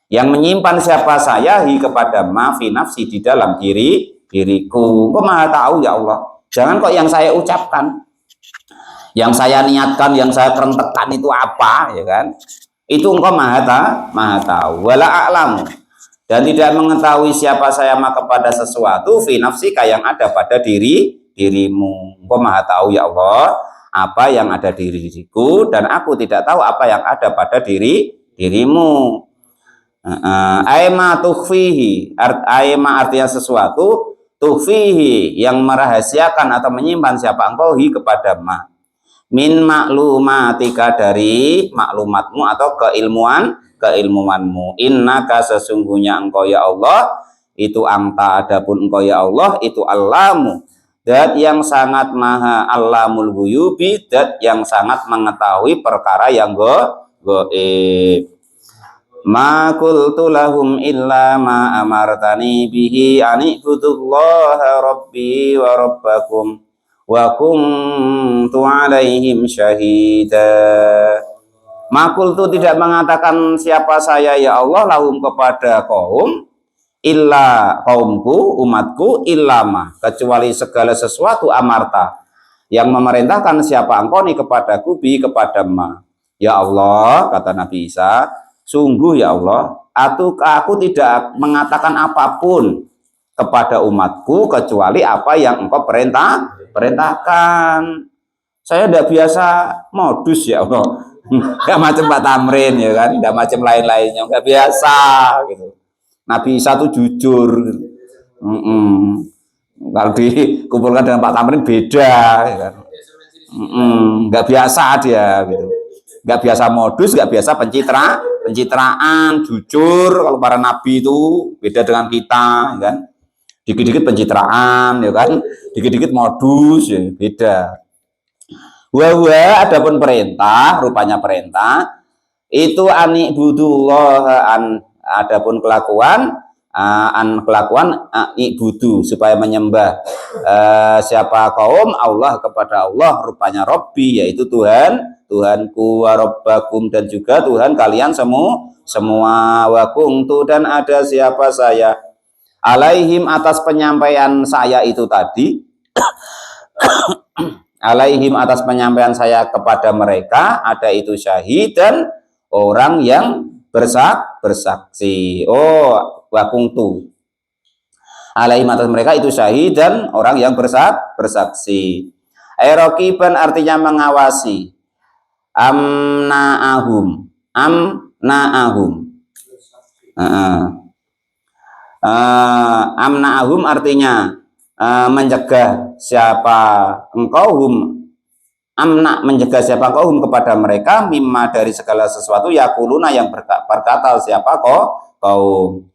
yang menyimpan siapa saya hi kepada mafi nafsi di dalam diriku. Engkau maha tahu ya Allah. Jangan kok yang saya ucapkan, yang saya niatkan, yang saya kerentekan itu apa ya kan? Itu engkau maha tahu. Wala a'lamu. Dan tidak mengetahui siapa saya maka pada sesuatu fi nafsika yang ada pada dirimu. Engkau maha tahu ya Allah apa yang ada di diriku dan aku tidak tahu apa yang ada pada dirimu. Aima tukhfihi, aima artinya sesuatu, tukhfihi yang merahasiakan atau menyimpan siapa engkau hi kepada ma. Min maklumatika dari maklumatmu atau keilmuanmu. Innaka sesungguhnya engkau ya Allah itu angta adapun engkau ya Allah itu Allamu dat yang sangat maha Allamul ghuyubi dat yang sangat mengetahui perkara yang gaib. Ma qultu lahum illa ma amartani bihi ani'budullaha rabbi wa rabbakum wa kuntu alaihim syahida. Makul tu tidak mengatakan siapa saya ya Allah lahum kepada kaum illa kaumku umatku illama kecuali segala sesuatu amarta yang memerintahkan siapa engkau nih kepadaku bi kepada ma. Ya Allah kata Nabi Isa sungguh ya Allah aku tidak mengatakan apapun kepada umatku kecuali apa yang engkau perintahkan. Saya tidak biasa modus ya Allah, nggak macam Pak Tamrin ya kan, nggak macam lain-lainnya, nggak biasa gitu. Nabi Isa tuh jujur. Kalau dikumpulkan dengan Pak Tamrin beda ya kan. Nggak biasa dia gitu. nggak biasa modus, nggak biasa pencitraan, jujur. Kalau para nabi itu beda dengan kita, ya kan? Dikit-dikit pencitraan, ya kan? Dikit-dikit modus, ya beda. Adapun perintah, rupanya perintah itu anikbudullah adapun kelakuan ibudu supaya menyembah siapa kaum Allah kepada Allah rupanya Robbi yaitu Tuhanku wa Robbakum dan juga Tuhan kalian semua wa kuntu dan ada siapa saya alaihim atas penyampaian saya itu tadi alaihim atas penyampaian saya kepada mereka ada itu syahid dan orang yang bersaksi. Wakuntu alaihim atas mereka itu syahid dan orang yang bersaksi. Airokiban artinya mengawasi. Amna'ahum amna'ahum artinya mencegah siapa engkau mencegah siapa kaum kepada mereka mimma dari segala sesuatu yakuluna yang berkata siapa kaum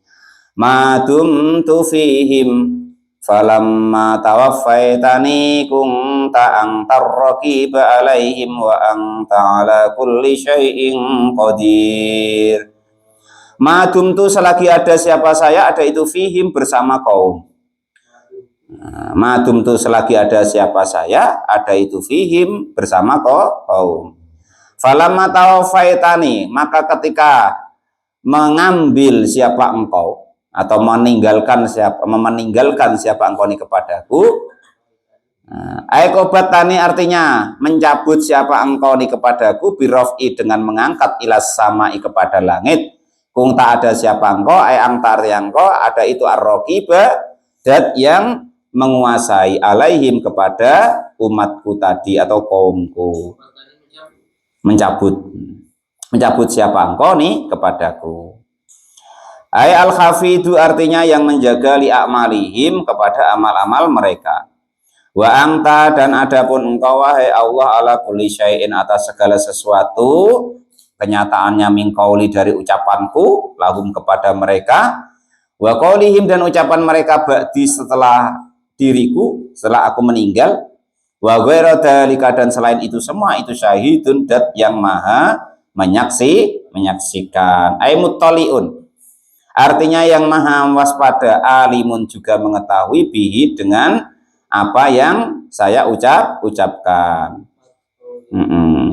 madumtu fihim falamma tawaffaitani kunta antar raqiba alaihim wa anta ala kulli syai'in qadir. Madumtu selagi ada siapa saya ada itu fihim bersama kaum. Madum tu selagi ada siapa saya ada itu fihim bersama kaum. Falamma tawaffaitani maka ketika mengambil siapa engkau atau meninggalkan siapa engkau ini kepadaku aikobatani artinya mencabut siapa engkau ini kepadaku birofi dengan mengangkat ilas samai kepada langit kung tak ada siapa engkau angtar yang engkau ada itu ar-raqiba dat yang menguasai alaihim kepada umatku tadi atau kaumku mencabut siapa engkau nih kepadaku ay al-hafidu artinya yang menjaga li'amalihim kepada amal-amal mereka wa anta dan adapun engkau wahai Allah ala kulli syai'in atas segala sesuatu kenyataannya min qauli dari ucapanku lahum kepada mereka wa qaulihim dan ucapan mereka ba'di setelah diriku setelah aku meninggal wa ghairu dzalika dan selain itu semua itu syahidun dat yang maha menyaksikan ay muttaliun artinya yang maha waspada alimun juga mengetahui bihi dengan apa yang saya ucapkan.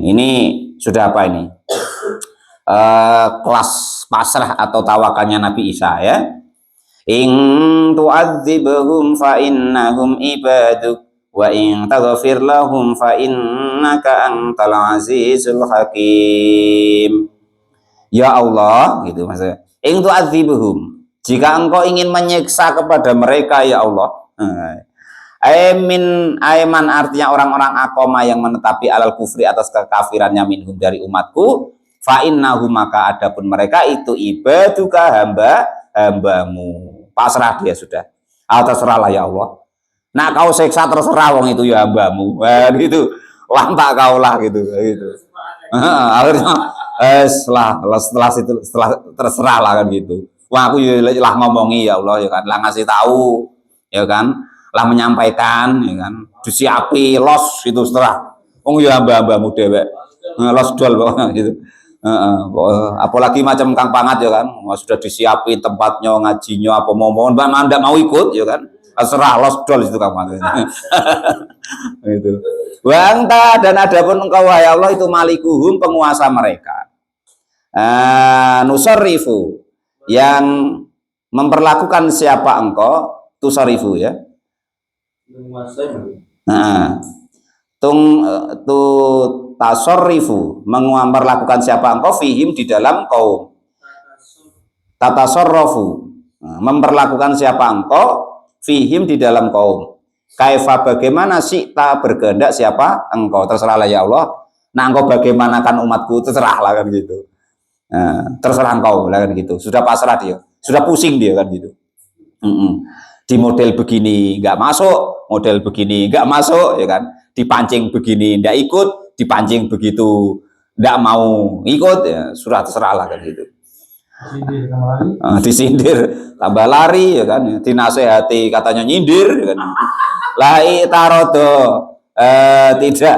Ini sudah apa ini kelas pasrah atau tawakalnya Nabi Isa ya. In tu'adzibhum fa innahum ibaduk wa in taghfir lahum fa innaka antal azizul hakim. Ya Allah gitu maksudnya. In tu'adzibhum jika engkau ingin menyiksa kepada mereka ya Allah. Aiman artinya orang-orang akoma yang menetapi alal kufri atas kekafirannya minhum dari umatku fa innahum maka adapun mereka itu ibaduka hambamu pasrah dia sudah terserahlah ya Allah nah kau seksa terserah wong itu ya hambamu gitu lantak kaulah gitu akhirnya setelah terserah lah kan gitu wah aku lah ngomongi ya Allah ya kan lah ngasih tahu ya kan lah menyampaikan ya kan disiapi los itu setelah wong ya hamba-hambamu dewek los dol pokoknya gitu. Apalagi macam Kang Pangat ya kan sudah disiapin tempatnya ngajinya apa mau ndak mau ikut ya kan serah los dol itu Kang Pangat itu wangta dan adapun engkau ya Allah itu malikuhum penguasa mereka nusarifu yang memperlakukan siapa engkau tusarifu ya tasarrifu memperlakukan siapa engkau fihim di dalam kaum tatasarrafu memperlakukan siapa engkau fihim di dalam kaum kaifa bagaimana sih tak berkehendak siapa engkau terserahlah ya Allah nah engkau bagaimanakan umatku terserahlah kan gitu terserah engkau lah kan gitu sudah pasrah dia sudah pusing dia kan gitu di model begini nggak masuk model begini nggak masuk ya kan dipancing begini nggak ikut dipancing begitu tidak mau ikut, ya surah terserah lah kan gitu. Disindir tambah lari ya kan, dinasehati katanya nyindir ya kan. Lai tarodo tidak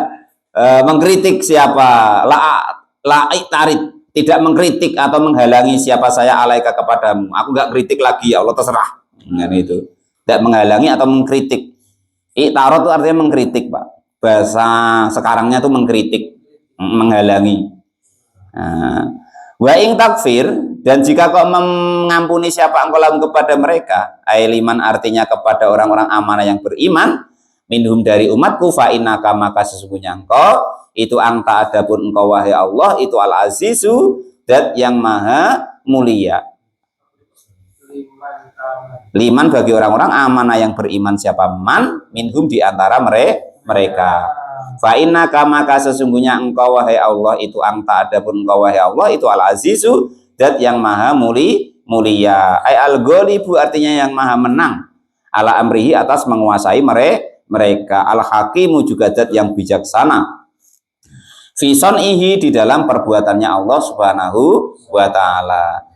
mengkritik siapa, lai tarid tidak mengkritik atau menghalangi siapa saya alaika kepadamu, aku nggak kritik lagi ya Allah terserah, kan itu. Tidak menghalangi atau mengkritik. Itarot itu artinya mengkritik, Pak. Bahasa sekarangnya tuh mengkritik, menghalangi. Wa ing takfir, dan jika kau mengampuni siapa engkau lahum kepada mereka, ailiman artinya kepada orang-orang amanah yang beriman, minhum dari umatku, fa innaka maka sesungguhnya engkau itu angka adapun engkau wahai Allah itu al azizu, dat yang maha mulia. Liman bagi orang-orang amanah yang beriman siapa man minhum di antara mereka. Fa innaka maka sesungguhnya engkau wahai Allah itu angka adapun engkau wahai Allah itu al azizu, dat yang maha mulia. Ai al ghalibu artinya yang maha menang, ala amrihi atas menguasai mereka. Al hakimu juga dat yang bijaksana, fi son'ihi di dalam perbuatannya Allah Subhanahu wa taala.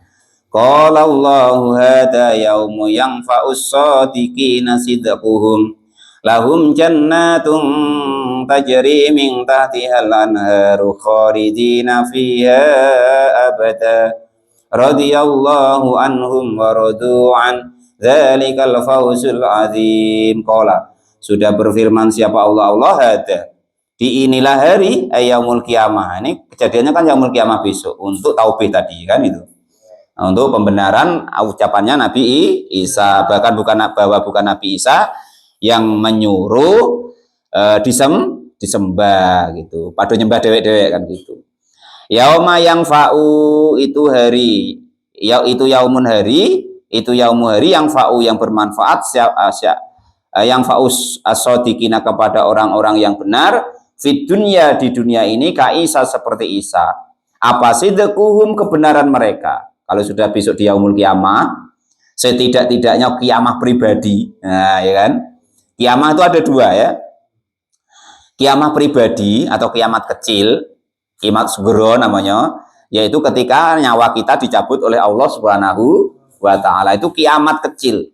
Qala Allahu hada yaumu yanfa'us shadiqina sidquhum lahum jannatun tajri min tahtihal anharu khalidina fiha abada radhiyallahu anhum wa radu an dzalikal fawzul azim. Qala sudah berfirman siapa Allah hada di inilah hari yaumul kiamah. Ini kejadiannya kan yaumul kiamah besok untuk taubih tadi kan itu. Untuk pembenaran ucapannya Nabi Isa, bahkan bukan Nabi Isa yang menyuruh disembah gitu, pada nyembah dewek-dewek kan gitu. Yauma yang fa'u itu hari, itu yaumun hari, itu yaumu hari yang fa'u yang bermanfaat, yang fa'us as-shadiqina kepada orang-orang yang benar, fit dunya di dunia ini ka Isa seperti Isa. Apa sidquhum kebenaran mereka. Kalau sudah besok di yaumul kiamah, setidak-tidaknya kiamah pribadi, nah ya kan, kiamah itu ada dua ya, kiamah pribadi atau kiamat kecil, kiamat sugro namanya, yaitu ketika nyawa kita dicabut oleh Allah Subhanahu wa taala, itu kiamat kecil.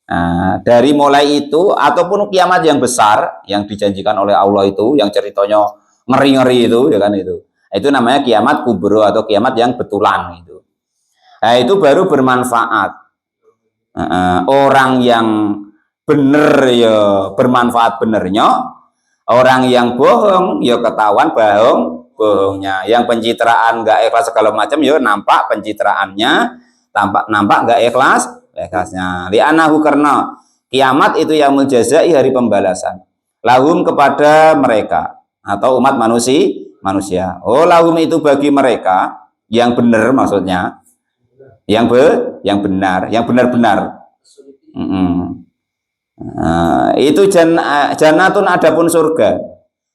Nah, dari mulai itu ataupun kiamat yang besar yang dijanjikan oleh Allah itu, yang ceritanya ngeri-ngeri itu ya kan, itu namanya kiamat kubro atau kiamat yang betulan itu. Nah, itu baru bermanfaat. Orang yang bener ya bermanfaat benernya, orang yang bohong ya ketahuan bohongnya. Yang pencitraan nggak ikhlas segala macam ya nampak pencitraannya, nampak nggak ikhlasnya. Li'anahu karena kiamat itu yaumul jazai hari pembalasan. Lahum kepada mereka atau umat manusia. Oh, lahum itu bagi mereka yang benar maksudnya. Yang benar, yang benar-benar. Itu jannatun adapun surga.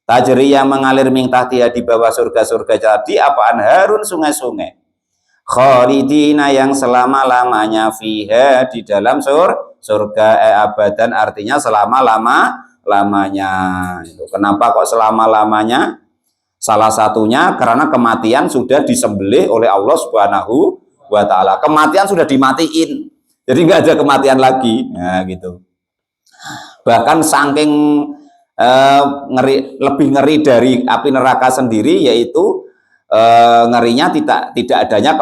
Tajri yang mengalir min tahtiha di bawah surga-surga jadi apaan harun sungai-sungai. Khalidina yang selama-lamanya fiha di dalam surga abadan artinya selama-lamanya. Kenapa kok selama-lamanya? Salah satunya karena kematian sudah disembelih oleh Allah Subhanahu wa ta'ala. Kematian sudah dimatiin, jadi nggak ada kematian lagi. Nah gitu. Bahkan saking lebih ngeri dari api neraka sendiri, yaitu ngerinya tidak adanya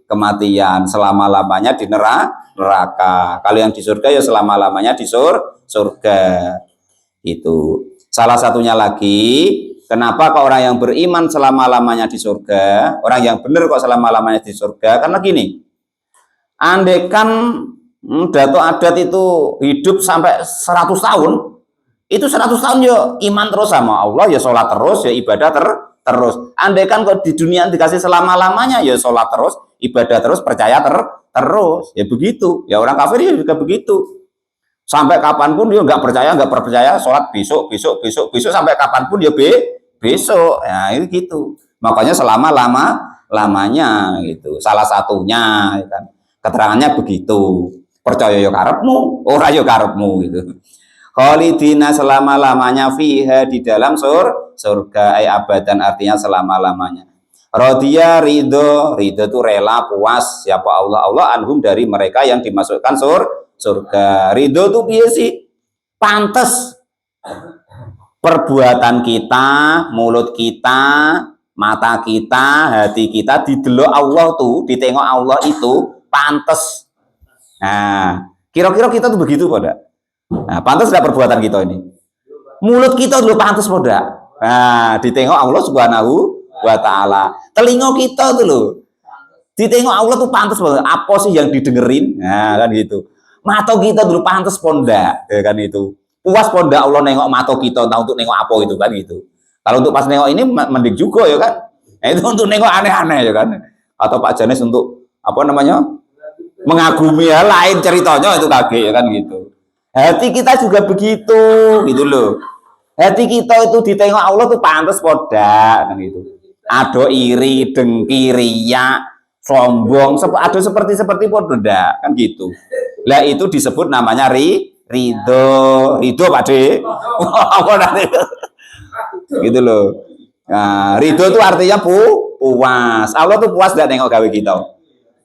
kematian selama-lamanya di neraka. Kalau yang di surga ya selama-lamanya di surga. Itu salah satunya lagi. Kenapa kok orang yang beriman selama-lamanya di surga, orang yang benar kok selama-lamanya di surga? Karena gini, andekan Datuk Adat itu hidup sampai 100 tahun, itu 100 tahun ya iman terus sama Allah, ya sholat terus, ya ibadah terus. Andekan kok di dunia dikasih selama-lamanya, ya sholat terus, ibadah terus, percaya terus, ya begitu. Ya orang kafir ya juga begitu. Sampai kapanpun dia nggak percaya, sholat besok sampai kapanpun ya besok. Ya itu gitu. Makanya selama-lamanya gitu. Salah satunya kan. Keterangannya begitu. Percaya yo karepmu, ora yo karepmu gitu. Khalidina selama-lamanya fiha di dalam surga, ay abadan artinya selama-lamanya. Radhiya ridho itu rela puas siapa Allah anhum dari mereka yang dimasukkan surga. Ridho itu piye sih? Pantes perbuatan kita, mulut kita, mata kita, hati kita didelok Allah tuh, ditengok Allah itu pantes. Nah, kira-kira kita tuh begitu pada. Nah, pantas tidak perbuatan kita ini? Mulut kita dulu pantas pada. Nah, ditengok Allah Subhanahu wa Ta'ala. Telinga kita tuh loh, ditengok Allah tuh pantas banget. Apa sih yang didengerin? Nah, kan gitu. Mata kita dulu pantas ponda, ya kan itu. Puas ponda Allah nengok mata kita, entah untuk nengok apa itu kan gitu. Kalau untuk pas nengok ini mending juga ya kan. Nah, itu untuk nengok aneh-aneh ya kan. Atau Pak Janes untuk apa namanya? Mengagumi ya lain ceritanya itu kaget ya kan gitu. Hati kita juga begitu gitu loh. Hati kita itu ditengok Allah tuh pantas poda kan gitu. Ada iri, dengki, riya, sombong, ada seperti poda kan gitu. Lah itu disebut namanya ridho Pak De. Apa nanti? Gitu loh. Nah, ridho itu artinya puas. Allah tuh puas gak nengok gawe kita.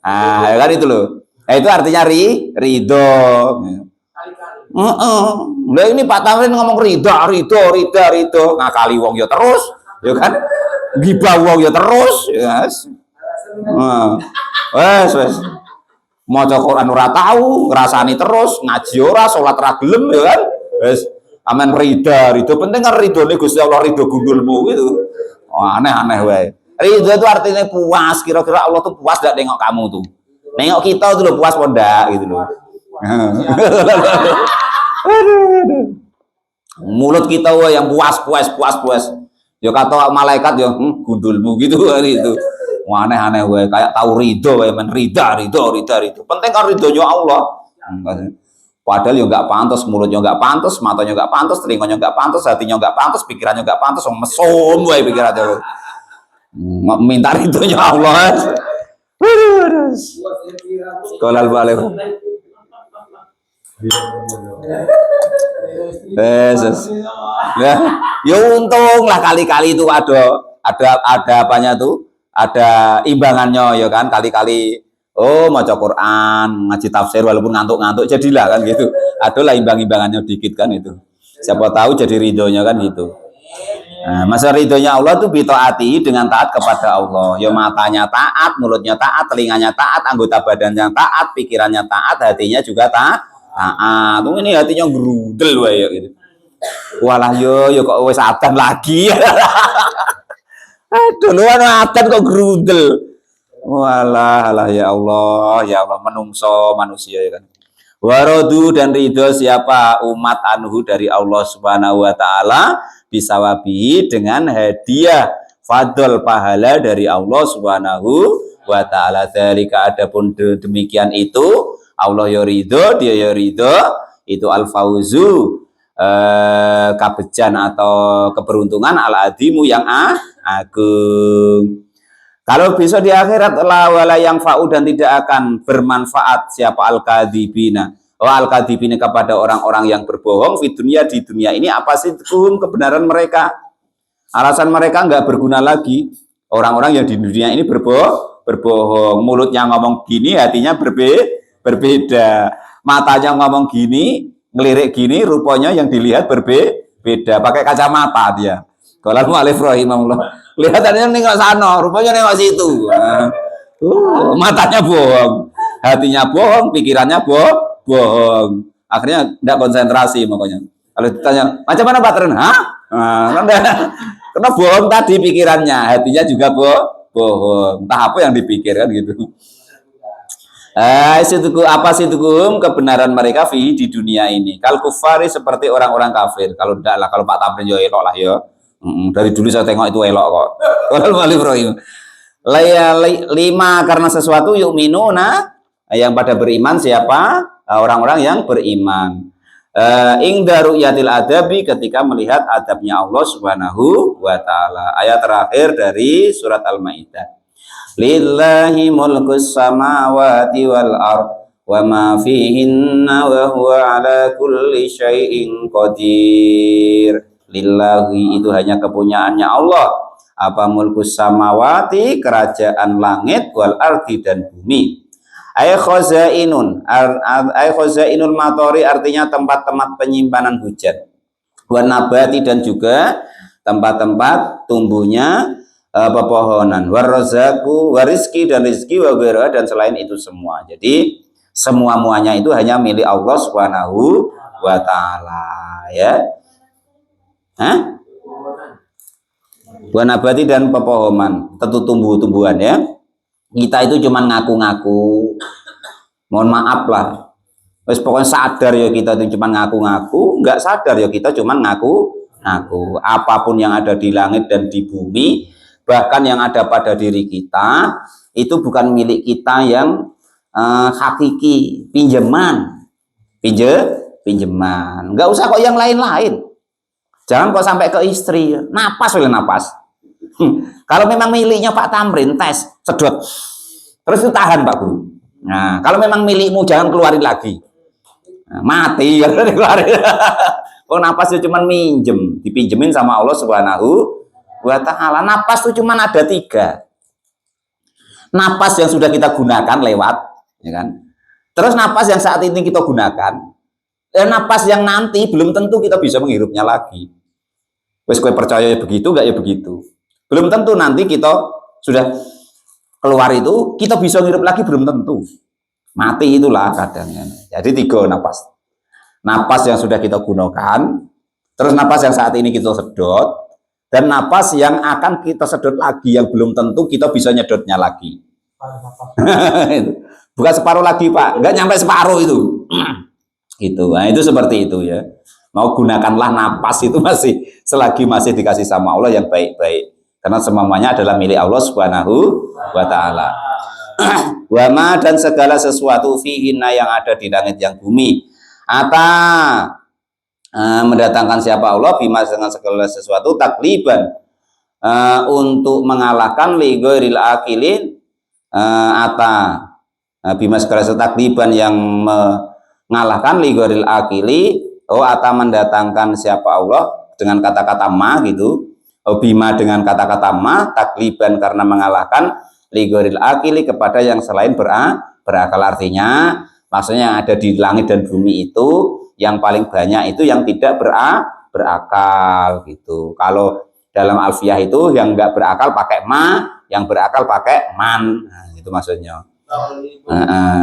Nah, kan itu loh. Nah, itu artinya ridho. Lah ini Pak Tamrin ngomong ridho. Ngakali wong ya terus, ya kan? Gibah wong ya terus, yes. Wes. Maca Quran ora tahu, ngrasani terus, ngaji ora, salat ra gelem ya kan? Wes, aman ridho penting kan ridhone Gusti Allah, ridho gundulmu gitu. Oh, aneh-aneh wae. Ridho itu artinya puas, kira-kira Allah tuh puas gak nengok kamu tuh. Nengok kita tuh lo puas poda gitu loh. Aduh. Mulut kita wah yang puas. Ya kata malaikat ya gundulmu gitu itu. Wah, aneh-aneh wae kayak tahu ridho wae men ridho. Penting kan ridhonya Allah. Padahal ya enggak pantas, mulutnya enggak pantas, matanya enggak pantas, telinganya enggak pantas, hatinya enggak pantas, pikirannya enggak pantas, mesum wae pikirannya. Minta ridhonya Allah. Kolal balik. Ya untung lah kali-kali itu ada apanya tuh, ada imbangannya ya kan, kali-kali maca Quran, ngaji tafsir walaupun ngantuk-ngantuk jadilah kan gitu. Adalah imbang-imbangannya dikit kan itu. Siapa tahu jadi ridhonya kan gitu. Nah, masa ridhonya Allah tuh bitaati dengan taat kepada Allah. Ya matanya taat, mulutnya taat, telinganya taat, anggota badannya taat, pikirannya taat, hatinya juga taat. Tuh ini hatinya grudel wae gitu. Walah yo kok wis adzan lagi. Aduh, lu adzan kok grudel. Walah ya Allah menungso manusia ya kan. Warodu dan ridho siapa umat anhu dari Allah Subhanahu wa Ta'ala bisawabihi dengan hadiah fadl pahala dari Allah Subhanahu wa Ta'ala. Dari keadapun demikian itu Allah ya ridho, dia ya ridho, itu al-fauzu kabejan atau keberuntungan al-adimu yang agung. Kalau besok di akhirat la wala yang fa'u dan tidak akan bermanfaat siapa al-kadhibina. Al-kadhibina kepada orang-orang yang berbohong di dunia ini apa sih kebenaran mereka? Alasan mereka nggak berguna lagi. Orang-orang yang di dunia ini berbohong, mulutnya ngomong gini, hatinya berbeda. Matanya ngomong gini, ngelirik gini, rupanya yang dilihat berbeda. Pakai kacamata dia. Kalau mu'alif rahimahullah. Kelihatannya nengok sana, rupanya nengok situ. Matanya bohong, hatinya bohong, pikirannya bohong. Akhirnya tidak konsentrasi makanya. Kalau ditanya, macam mana Pak Tren? Karena bohong tadi pikirannya, hatinya juga bohong. Entah apa yang dipikirkan gitu. Apa sih kebenaran mereka di dunia ini? Kal kufari seperti orang-orang kafir. Kalau tidak lah, kalau Pak Tamrin yo elok lah yo. Dari dulu saya tengok itu elok kok. Kalau Ibrahim. Lima karena sesuatu yuk minuna yang pada beriman siapa? Orang-orang yang beriman. Ingda ru'yatil adabi ketika melihat adabnya Allah Subhanahu wa Ta'ala. Ayat terakhir dari surat Al-Maidah. Lillahi mulkus samawati wal ard wa ma fihinna wa huwa ala kulli syai'in qadir. Lillahi itu hanya kepunyaannya Allah. Apa mulkus samawati, kerajaan langit, wal ardi dan bumi. Ay khazainun, ay khazainul matori artinya tempat-tempat penyimpanan hujan. Wa nabati dan juga tempat-tempat tumbuhnya pepohonan. Warzaku, warizki dan rizki, wa ghairah dan selain itu semua. Jadi semua muanya itu hanya milik Allah Subhanahu wa taala, ya. Hah? Wa nabati dan pepohonan, tentu tumbuh-tumbuhan, ya. Kita itu cuma ngaku-ngaku. Mohon maaf lah. Wes pokoknya sadar ya kita itu cuma ngaku-ngaku, nggak sadar ya kita cuma ngaku-ngaku. Apapun yang ada di langit dan di bumi, bahkan yang ada pada diri kita, itu bukan milik kita yang hakiki, pinjaman. Pinjaman. Nggak usah kok yang lain-lain. Jangan kok sampai ke istri, napas oleh napas. Kalau memang miliknya Pak Tamrin, tes, sedot. Terus itu tahan Pak Guru. Nah, kalau memang milikmu jangan keluarin lagi. Nah, mati kalau dikeluarin. Oh, napas itu cuma minjem, dipinjemin sama Allah Subhanahu wa taala. Napas itu cuma ada 3. Napas yang sudah kita gunakan lewat, ya kan? Terus napas yang saat ini kita gunakan, dan napas yang nanti belum tentu kita bisa menghirupnya lagi. Wes kowe percaya begitu enggak ya begitu. Belum tentu nanti kita sudah keluar itu kita bisa ngirup lagi, belum tentu. Mati itulah kadangnya. Jadi 3 napas. Napas yang sudah kita gunakan, terus napas yang saat ini kita sedot, dan napas yang akan kita sedot lagi yang belum tentu kita bisa nyedotnya lagi. Bukan separuh lagi Pak, nggak nyampe separuh itu. Gitu. Nah, itu seperti itu ya. Mau gunakanlah napas itu masih selagi masih dikasih sama Allah yang baik-baik. Karena semuanya adalah milik Allah Subhanahu wa taala. Wama dan segala sesuatu fihinna yang ada di langit yang bumi. Mendatangkan siapa Allah bima dengan segala sesuatu takliban untuk mengalahkan li ghairil akilin bima segala sesuatu takliban yang mengalahkan li ghairil akili mendatangkan siapa Allah dengan kata-kata ma gitu. Bima dengan kata-kata ma takliban karena mengalahkan ligoril akili kepada yang selain berakal, artinya maksudnya yang ada di langit dan bumi itu yang paling banyak itu yang tidak berakal gitu. Kalau dalam alfiyah itu yang enggak berakal pakai ma, yang berakal pakai man. Nah, itu maksudnya.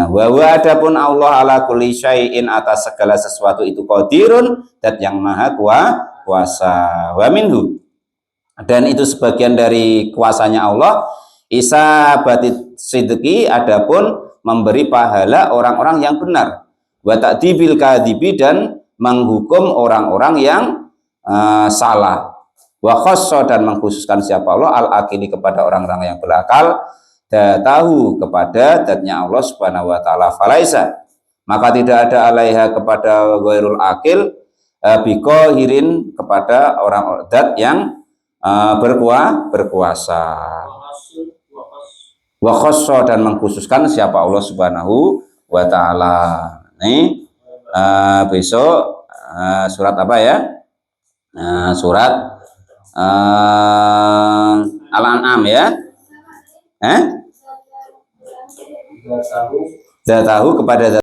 Wa adapun Allah ala kulli syai'in atas segala sesuatu itu qadirun, dat yang maha kuasa. Wa minhu dan itu sebagian dari kuasanya Allah isabatit sidqi adapun memberi pahala orang-orang yang benar, wa ta'dibil kadibi dan menghukum orang-orang yang salah, wa khassa dan mengkhususkan siapa Allah al-akili kepada orang-orang yang berakal, tahu kepada zatnya Allah Subhanahu wa taala. Falaisa maka tidak ada alaiha kepada ghairul akil biqahirin kepada orang zat yang berkuasa. Wa khassa dan mengkhususkan siapa Allah Subhanahu wa taala. Nih besok surat apa ya? Surat Al-An'am ya. Sudah tahu kepada